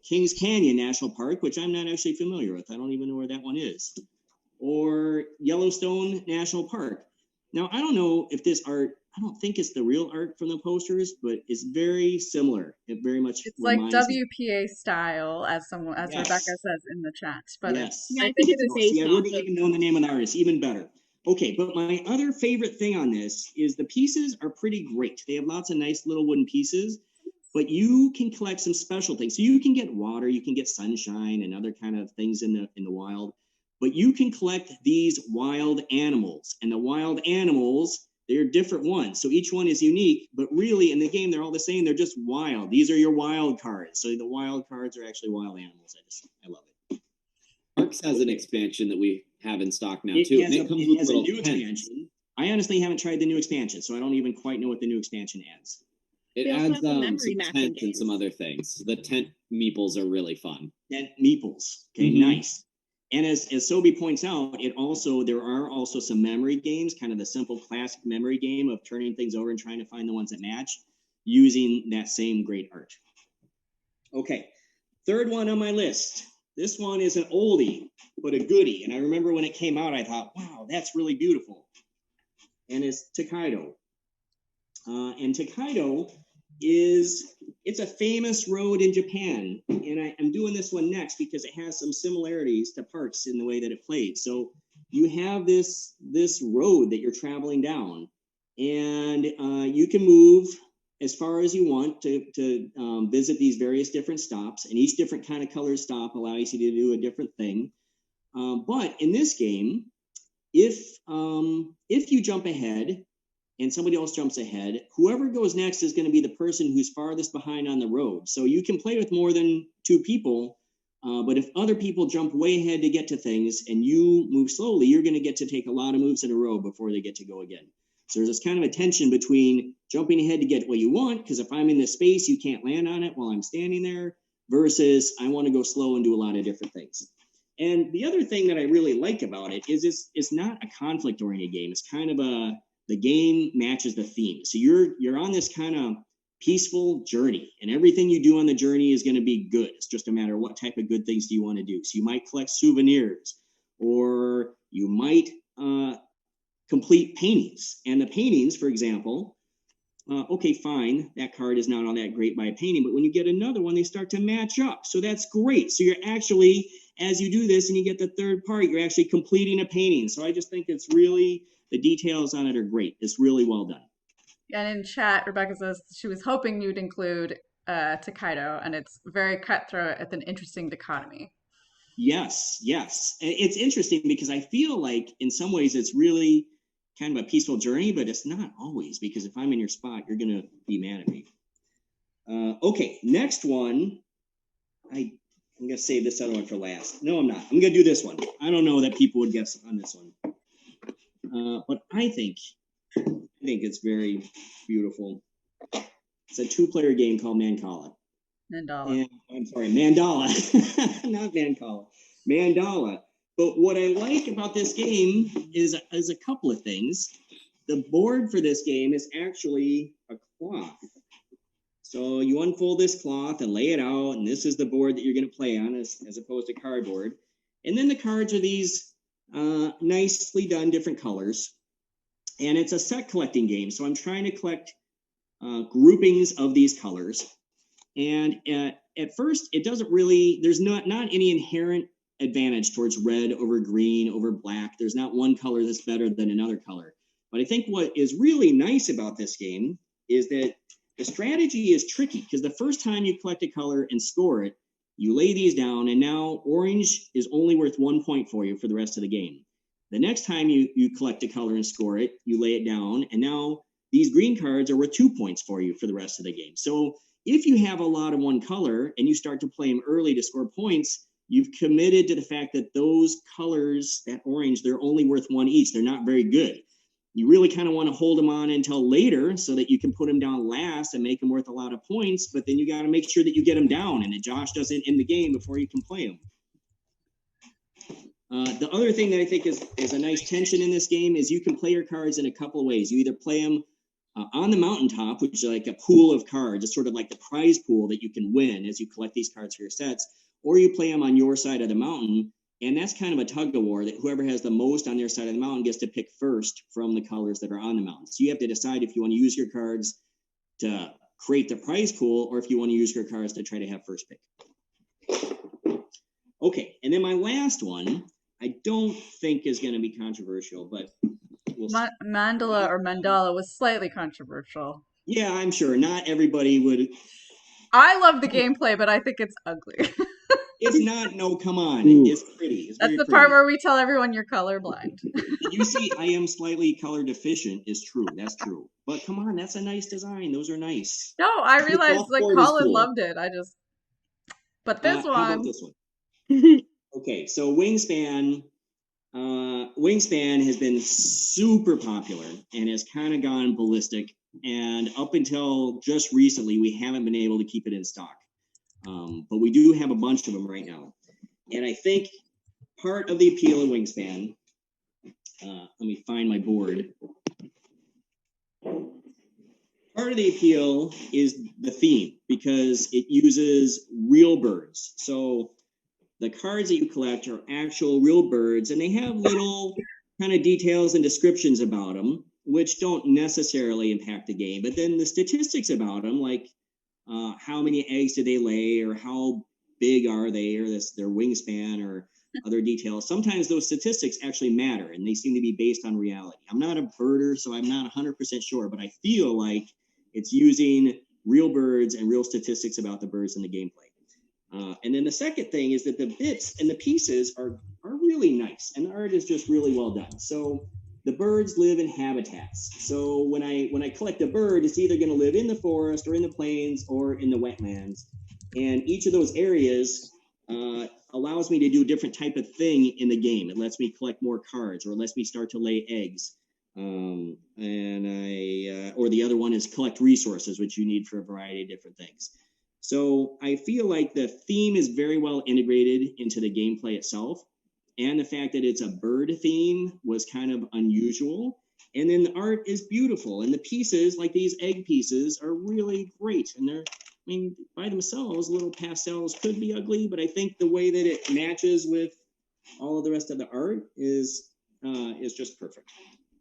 Kings Canyon National Park, which I'm not actually familiar with. I don't even know where that one is. Or Yellowstone National Park. Now, I don't know if this art, I don't think it's the real art from the posters, but it's very similar. It very much It's like reminds me. WPA style, as Yes. Rebecca says in the chat. But Yes. Yeah, I I think think it's it is based See, I off wouldn't of. even know the name of the artist, even better. Okay, but my other favorite thing on this is the pieces are pretty great. They have lots of nice little wooden pieces, but you can collect some special things. So you can get water, you can get sunshine and other kind of things in the wild, but you can collect these wild animals. And the wild animals, they're different ones. So each one is unique, but really in the game, they're all the same. They're just wild. These are your wild cards. So the wild cards are actually wild animals. I love it. Parks has an expansion that we have in stock now It too. has, And a, it comes it with has a little new tents. expansion. I honestly haven't tried the new expansion, so I don't even quite know what the new expansion adds. It They also adds have the memory some mapping tents and some games. other things. The tent meeples are really fun. And meeples. Okay, Mhm. nice. And as Sobi points out, there are also some memory games, kind of the simple classic memory game of turning things over and trying to find the ones that match using that same great art. Okay, third one on my list. This one is an oldie, but a goodie. And I remember when it came out, I thought, wow, that's really beautiful. And it's Tokaido. And Tokaido it's a famous road in Japan. And I'm doing this one next because it has some similarities to Parks in the way that it played. So you have this road that you're traveling down, and you can move as far as you want to visit these various different stops, and each different kind of colored stop allows you to do a different thing. But in this game, if you jump ahead and somebody else jumps ahead, whoever goes next is going to be the person who's farthest behind on the road. So you can play with more than two people, but if other people jump way ahead to get to things and you move slowly, you're going to get to take a lot of moves in a row before they get to go again. So there's this kind of a tension between jumping ahead to get what you want, because if I'm in this space, you can't land on it while I'm standing there, versus I want to go slow and do a lot of different things. And the other thing that I really like about it is it's not a conflict-oriented game. It's kind of the game matches the theme. So you're on this kind of peaceful journey, and everything you do on the journey is going to be good. It's just a matter of what type of good things do you want to do. So you might collect souvenirs, or you might complete paintings. And the paintings, for example, okay, fine, that card is not all that great by a painting, but when you get another one, they start to match up. So that's great. So you're actually, as you do this and you get the third part, you're actually completing a painting. So I just think it's really, the details on it are great. It's really well done. And in chat, Rebecca says she was hoping you'd include Tokaido, and it's very cutthroat with an interesting dichotomy. Yes, yes. And it's interesting because I feel like in some ways it's really kind of a peaceful journey, but it's not always, because if I'm in your spot, you're going to be mad at me. Okay, next one. I'm going to save this other one for last. No, I'm not. I'm going to do this one. I don't know that people would guess on this one. But I think it's very beautiful. It's a 2-player game called Mancala. Mandala. And, I'm sorry, Mandala, not Mancala, Mandala. But what I like about this game is a couple of things. The board for this game is actually a cloth. So you unfold this cloth and lay it out, and this is the board that you're going to play on as opposed to cardboard. And then the cards are these nicely done different colors. And it's a set collecting game. So I'm trying to collect groupings of these colors. And at first, it doesn't really, there's not any inherent advantage towards red over green over black. There's not one color that's better than another color. But I think what is really nice about this game is that the strategy is tricky, because the first time you collect a color and score it, you lay these down, and now orange is only worth 1 point for you for the rest of the game. The next time you collect a color and score it, you lay it down, and now these green cards are worth 2 points for you for the rest of the game. So if you have a lot of one color and you start to play them early to score points, you've committed to the fact that those colors, that orange, they're only worth 1 each. They're not very good. You really kind of want to hold them on until later so that you can put them down last and make them worth a lot of points, but then you got to make sure that you get them down and that Josh doesn't end the game before you can play them. The other thing that I think is a nice tension in this game is you can play your cards in a couple of ways. You either play them on the mountaintop, which is like a pool of cards. It's sort of like the prize pool that you can win as you collect these cards for your sets, or you play them on your side of the mountain. And that's kind of a tug of war, that whoever has the most on their side of the mountain gets to pick first from the colors that are on the mountain. So you have to decide if you want to use your cards to create the prize pool, or if you want to use your cards to try to have first pick. Okay, and then my last one, I don't think is going to be controversial, but we'll see. Mandala was slightly controversial. Yeah, I'm sure not everybody would. I love the gameplay, but I think it's ugly. It's not. No, come on. Ooh. It's pretty. It's That's very the pretty. part where we tell everyone you're colorblind. You see, I am slightly color deficient is true. That's true. But come on, that's a nice design. Those are nice. No, I The realized golf like board is Colin cool. loved it. But this How about one, this one? Okay, so Wingspan. Wingspan has been super popular and has kind of gone ballistic. And up until just recently, we haven't been able to keep it in stock. But we do have a bunch of them right now. And I think part of the appeal of Wingspan, let me find my board. Part of the appeal is the theme, because it uses real birds. So the cards that you collect are actual real birds, and they have little kind of details and descriptions about them, which don't necessarily impact the game. But then the statistics about them, like how many eggs do they lay, or how big are they, or their wingspan, or other details. Sometimes those statistics actually matter, and they seem to be based on reality. I'm not a birder, so I'm not 100% sure, but I feel like it's using real birds and real statistics about the birds in the gameplay. And then the second thing is that the bits and the pieces are really nice, and the art is just really well done. So the birds live in habitats. So when I collect a bird, it's either going to live in the forest or in the plains or in the wetlands. And each of those areas allows me to do a different type of thing in the game. It lets me collect more cards, or it lets me start to lay eggs. Or the other one is collect resources, which you need for a variety of different things. So I feel like the theme is very well integrated into the gameplay itself. And the fact that it's a bird theme was kind of unusual. And then the art is beautiful. And the pieces, like these egg pieces, are really great. And they're, I mean, by themselves, little pastels could be ugly, but I think the way that it matches with all of the rest of the art is just perfect.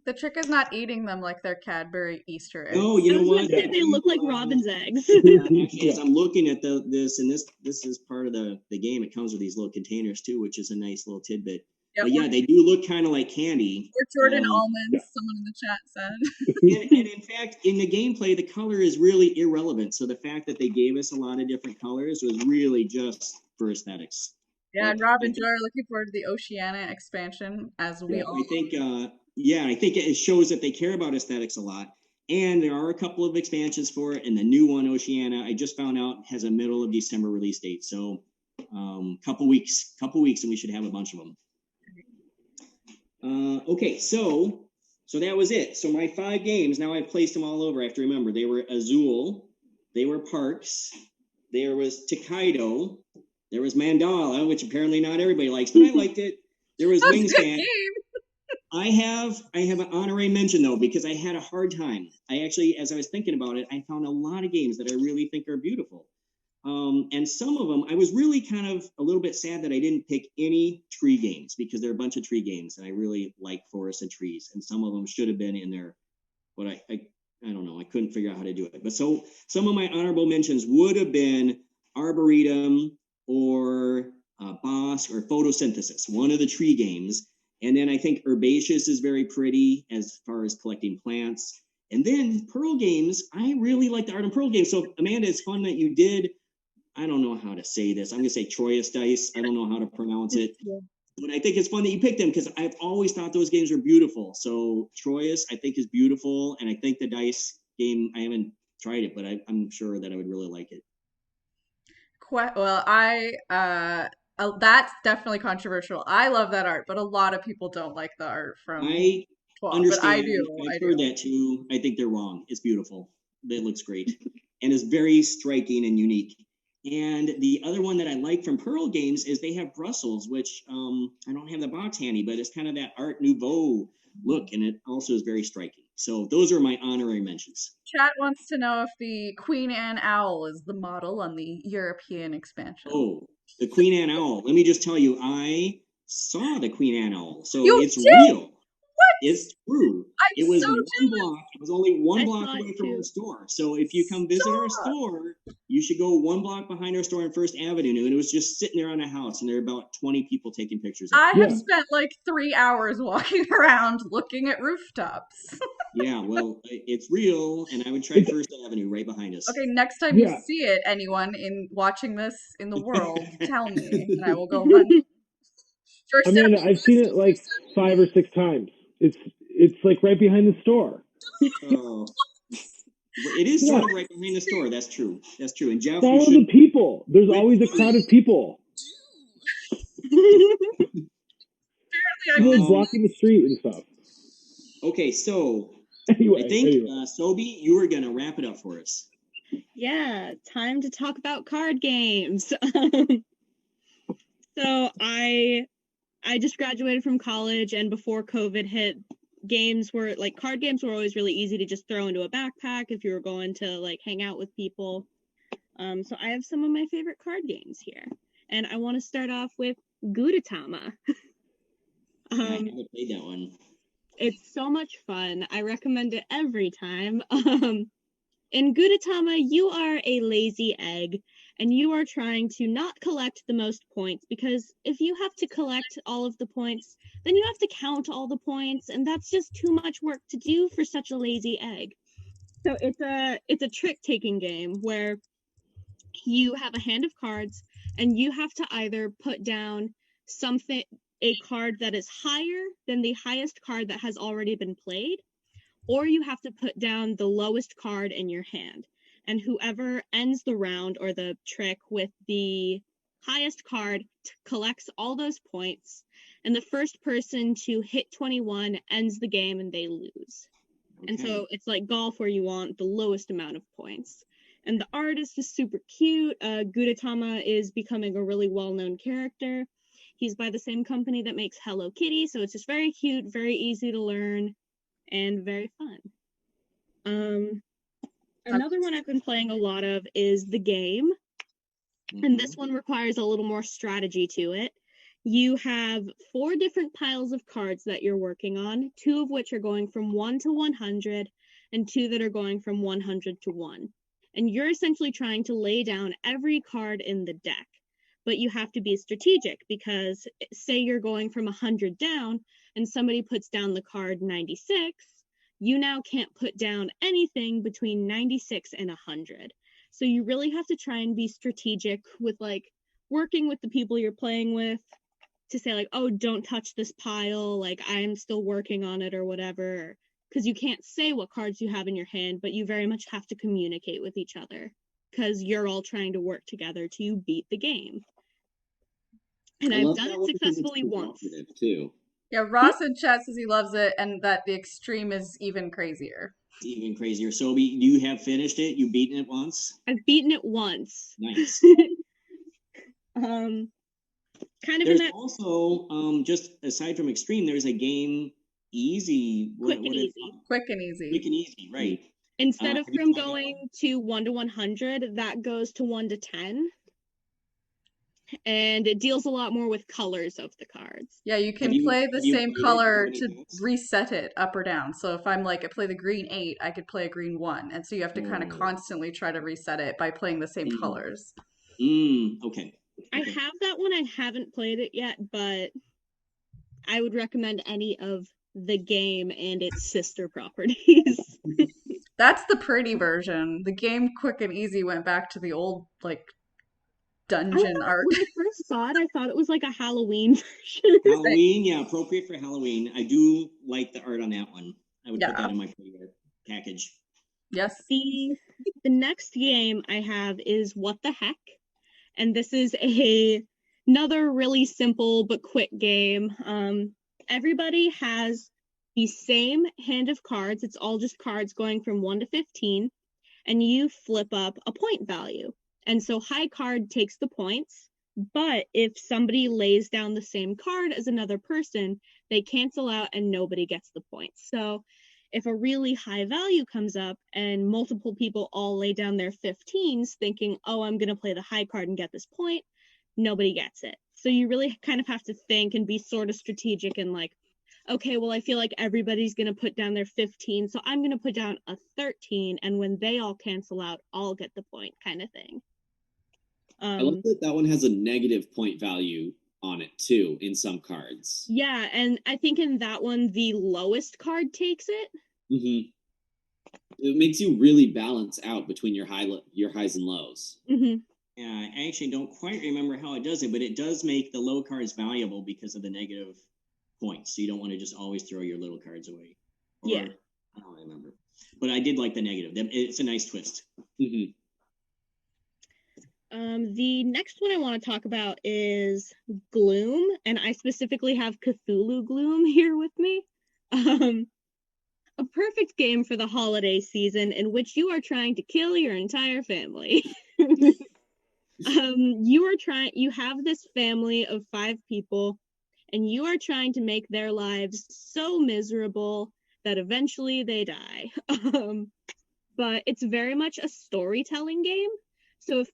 the trick is not eating them like they're Cadbury Easter eggs. Oh, you know what? They look like robin's eggs. Yeah, actually, as I'm looking at this, and this is part of the game. It comes with these little containers too, which is a nice little tidbit. Yep. But yeah, they do look kind of like candy. Or Jordan almonds, someone in the chat said. And in fact, in the gameplay, the color is really irrelevant. So the fact that they gave us a lot of different colors was really just for aesthetics. Yeah, and Rob and Joy are looking forward to the Oceania expansion, as we all. I think, I think it shows that they care about aesthetics a lot. And there are a couple of expansions for it. And the new one, Oceania, I just found out has a middle of December release date. So couple weeks, and we should have a bunch of them. Okay, so that was it. So my 5 games, now I've placed them all over. I have to remember, they were Azul, they were Parks, there was Tokaido, there was Mandala, which apparently not everybody likes, but I liked it. There was Wingspan. I have an honorary mention though, because I had a hard time. I actually, as I was thinking about it, I found a lot of games that I really think are beautiful. And some of them, I was really kind of a little bit sad that I didn't pick any tree games, because there are a bunch of tree games and I really like forests and trees, and some of them should have been in there, but I don't know, I couldn't figure out how to do it. But so some of my honorable mentions would have been Arboretum or Bosk or Photosynthesis, one of the tree games. And then I think Herbaceous is very pretty as far as collecting plants. And then Pearl games, I really like the Art and Pearl games. So Amanda, it's fun that you did. I don't know how to say this. I'm gonna say Troyes dice. I don't know how to pronounce it. But I think it's fun that you picked them because I've always thought those games were beautiful. So Troyes, I think, is beautiful. And I think the dice game, I haven't tried it, but I'm sure that I would really like it. Well, that's definitely controversial. I love that art, but a lot of people don't like the art from I Twa, but understand. I do. I've heard that too. I think they're wrong. It's beautiful. It looks great. And it's very striking and unique. And the other one that I like from Pearl Games is they have Brussels, which I don't have the box handy, but it's kind of that Art Nouveau look, and it also is very striking. So those are my honorary mentions. Chat wants to know if the Queen Anne owl is the model on the European expansion. Oh, the Queen Anne owl. Let me just tell you, I saw the Queen Anne owl, so You it's did? real. What? It's true. I'm It was so one jealous. block. It was only one I block saw it away from too. our store. So if you come visit our Stop. store, you should go one block behind our store on First Avenue. And it was just sitting there on a house, and there were about 20 people taking pictures of it. I have Yeah. spent like 3 hours walking around looking at rooftops. Yeah, well, it's real, and I would try First Avenue right behind us. Okay, next time you Yeah. see it, anyone in watching this in the world, tell me, and I will go run. First Amanda, Avenue I've seen West it or like First Avenue 5 or 6 times. It's like right behind the store. Oh, it is Yeah. sort of right behind the store. That's true. That's true. And Jeff, you Follow should. the people. There's Wait. always a crowd of people. Apparently, I People missed blocking the street and stuff. Okay, so Anyway, I think Sobi, you were gonna wrap it up for us. Yeah, time to talk about card games. So I just graduated from college, and before COVID hit, card games were always really easy to just throw into a backpack if you were going to like hang out with people. So I have some of my favorite card games here, and I want to start off with Gudetama. I haven't played that one. It's so much fun. I recommend it every time. In Gudetama, you are a lazy egg, and you are trying to not collect the most points, because if you have to collect all of the points, then you have to count all the points, and that's just too much work to do for such a lazy egg. So it's a trick-taking game where you have a hand of cards, and you have to either put down a card that is higher than the highest card that has already been played, or you have to put down the lowest card in your hand. And whoever ends the round or the trick with the highest card collects all those points. And the first person to hit 21 ends the game and they lose. Okay. And so it's like golf where you want the lowest amount of points. And the art is just super cute. Gudetama is becoming a really well-known character. He's by the same company that makes Hello Kitty, so it's just very cute, very easy to learn, and very fun. Another one I've been playing a lot of is The Game, and this one requires a little more strategy to it. You have 4 different piles of cards that you're working on, 2 of which are going from 1 to 100, and 2 that are going from 100 to 1. And you're essentially trying to lay down every card in the deck. But you have to be strategic, because say you're going from 100 down and somebody puts down the card 96, you now can't put down anything between 96 and 100. So you really have to try and be strategic with like working with the people you're playing with to say like, oh, don't touch this pile, like I'm still working on it or whatever. Because you can't say what cards you have in your hand, but you very much have to communicate with each other, because you're all trying to work together to beat the game. And I've done it successfully once. Too. Yeah, Ross in chat says he loves it, and that the extreme is even crazier. Even crazier. Sobi, you have finished it? You've beaten it once? I've beaten it once. Nice. Kind of There's in that also, just aside from extreme, there's a game easy. Quick and easy. Quick and easy. Quick and easy, right. Instead of have you from tried that going to 1 to 100, that goes to 1 to 10. And it deals a lot more with colors of the cards. Yeah, you can Have you- play the have you same played it color many to times? reset it up or down. So if I'm like, I play the green 8, I could play a green 1. And so you have to kind of Oh. constantly try to reset it by playing the same Mhm. colors. Okay. I Okay. have that one. I haven't played it yet, but I would recommend any of the game and its sister properties. That's the pretty version. The game Quick and Easy went back to the old like I dungeon thought art. when I first saw it, I thought it was like a Halloween version. Halloween, yeah, appropriate for Halloween. I do like the art on that one. I would put Yeah. that in my player package. Yes. The next game I have is What the Heck, and this is another really simple but quick game. Everybody has the same hand of cards. It's all just cards going from 1 to 15, and you flip up a point value. And so high card takes the points, but if somebody lays down the same card as another person, they cancel out and nobody gets the points. So if a really high value comes up and multiple people all lay down their 15s thinking, oh, I'm going to play the high card and get this point, nobody gets it. So you really kind of have to think and be sort of strategic and like, okay, well, I feel like everybody's going to put down their 15, so I'm going to put down a 13, and when they all cancel out, I'll get the point kind of thing. I love that one has a negative point value on it too in some cards. Yeah, and I think in that one, the lowest card takes it. Mm-hmm. It makes you really balance out between your highs and lows. Mm-hmm. Yeah, I actually don't quite remember how it does it, but it does make the low cards valuable because of the negative points. So you don't want to just always throw your little cards away. Or, Yeah. I don't remember. But I did like the negative. It's a nice twist. Mm-hmm. The next one I want to talk about is Gloom, and I specifically have Cthulhu Gloom here with me. A perfect game for the holiday season in which you are trying to kill your entire family. You have this family of 5 people, and you are trying to make their lives so miserable that eventually they die. But it's very much a storytelling game. So if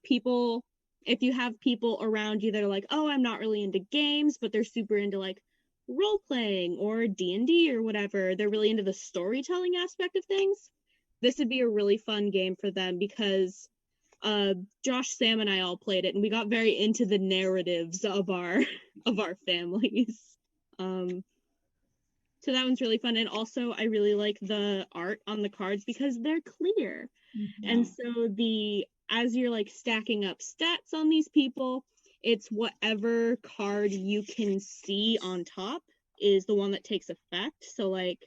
you have people around you that are like, oh, I'm not really into games, but they're super into like role playing or D&D or whatever, they're really into the storytelling aspect of things, this would be a really fun game for them because Josh, Sam, and I all played it, and we got very into the narratives of our families. So that one's really fun, and also I really like the art on the cards because they're clear. Yeah. And so as you're like stacking up stats on these people, it's whatever card you can see on top is the one that takes effect. So like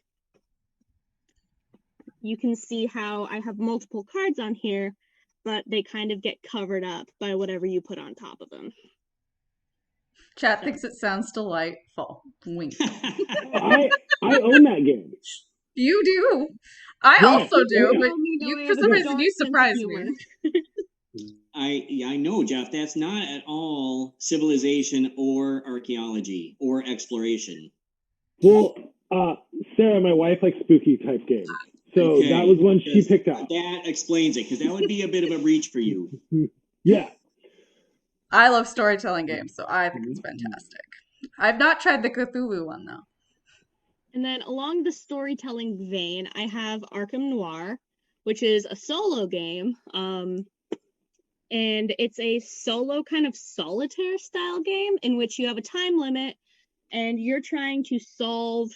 you can see how I have multiple cards on here, but they kind of get covered up by whatever you put on top of them. Chat thinks it sounds delightful. Wink. I own that game. You do. I Yeah, also do, yeah. but for some reason you surprised me. I know, Jeff. That's not at all civilization or archaeology or exploration. Well, Sarah, my wife likes spooky type games, so Okay, that was one she picked out. That explains it, because that would be a bit of a reach for you. Yeah. I love storytelling games, so I think it's fantastic. I've not tried the Cthulhu one though. And then along the storytelling vein, I have Arkham Noir, which is a solo game. And it's a solo kind of solitaire style game in which you have a time limit and you're trying to solve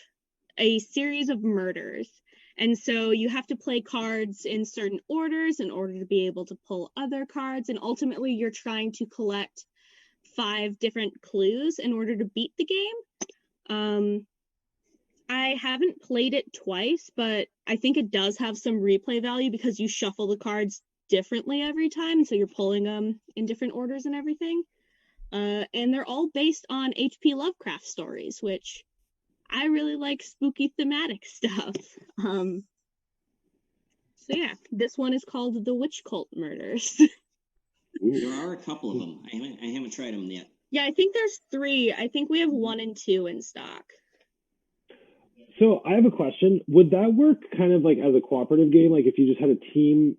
a series of murders. And so you have to play cards in certain orders in order to be able to pull other cards. And ultimately, you're trying to collect 5 different clues in order to beat the game. I haven't played it twice, but I think it does have some replay value because you shuffle the cards differently every time. So you're pulling them in different orders and everything. And they're all based on H.P. Lovecraft stories, which I really like spooky thematic stuff. So yeah, this one is called The Witch Cult Murders. There are a couple of them. I haven't tried them yet. Yeah, I think there's 3. I think we have 1 and 2 in stock. So I have a question. Would that work kind of like as a cooperative game, like if you just had a team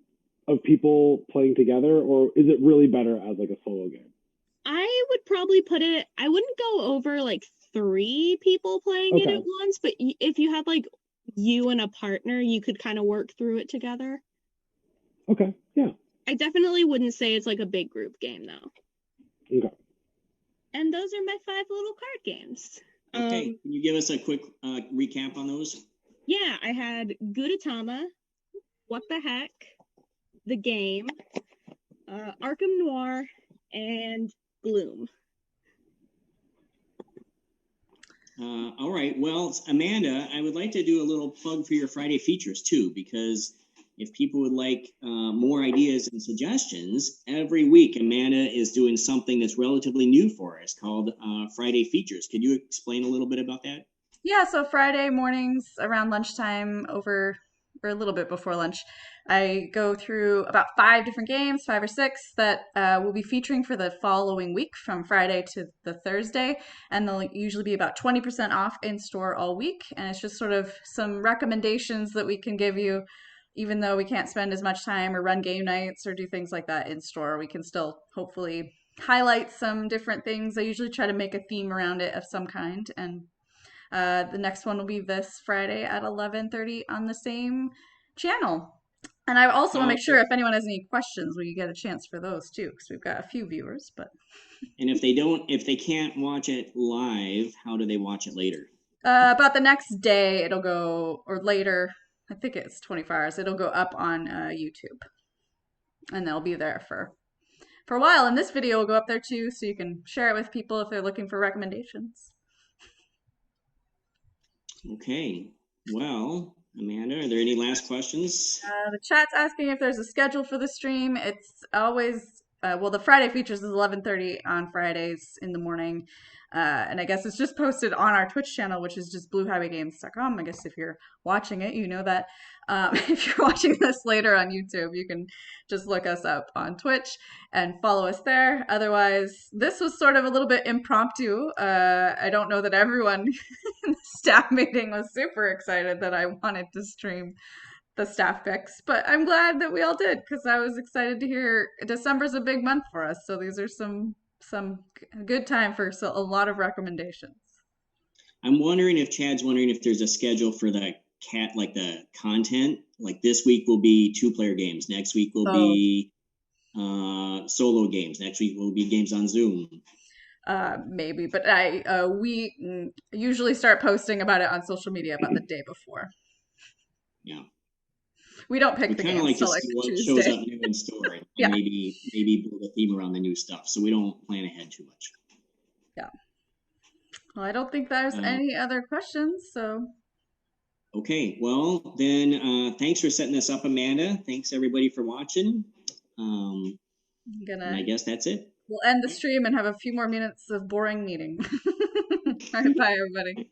of people playing together, or is it really better as like a solo game? I would probably I wouldn't go over like 3 people playing it at once, but if you had like you and a partner, you could kind of work through it together. Okay, yeah. I definitely wouldn't say it's like a big group game though. Okay. And those are my 5 little card games. Okay, can you give us a quick recap on those? Yeah, I had Gudetama, What the Heck, The Game, Arkham Noir, and Gloom. All right. Well, Amanda, I would like to do a little plug for your Friday features too, because if people would like more ideas and suggestions, every week Amanda is doing something that's relatively new for us called Friday features. Could you explain a little bit about that? Yeah, so Friday mornings around lunchtime, or a little bit before lunch, I go through about 5 different games, 5 or 6, that we'll be featuring for the following week from Friday to the Thursday. And they'll usually be about 20% off in store all week. And it's just sort of some recommendations that we can give you, even though we can't spend as much time or run game nights or do things like that in store. We can still hopefully highlight some different things. I usually try to make a theme around it of some kind. And the next one will be this Friday at 11:30 on the same channel. And I also want to make sure if anyone has any questions, we get a chance for those too, because we've got a few viewers. But And if they can't watch it live, how do they watch it later? about the next day, it'll go, or later. I think it's 24 hours. It'll go up on YouTube, and they'll be there for a while. And this video will go up there too, so you can share it with people if they're looking for recommendations. Okay. Well, Amanda, are there any last questions? The chat's asking if there's a schedule for the stream. It's always the Friday features is 11:30 on Fridays in the morning, and I guess it's just posted on our Twitch channel, which is just bluehighwaygames.com. I guess if you're watching it, you know that. If you're watching this later on YouTube, you can just look us up on Twitch and follow us there. Otherwise, this was sort of a little bit impromptu. I don't know that everyone in the staff meeting was super excited that I wanted to stream the staff picks, but I'm glad that we all did, because I was excited to hear December's a big month for us. So these are some good time for a lot of recommendations. I'm wondering if Chad's wondering if there's a schedule for the content. Like this week will be 2-player games. Next week will be solo games. Next week will be games on Zoom. Maybe, but we usually start posting about it on social media about the day before. Yeah. We don't pick We the kind of games like to till like see what Tuesday. shows up new in store, and Yeah. maybe build a theme around the new stuff. So we don't plan ahead too much. Yeah. Well, I don't think there's any other questions. So. Okay. Well, then thanks for setting this up, Amanda. Thanks everybody for watching. And I guess that's it. We'll end the stream and have a few more minutes of boring meeting. All right, bye everybody.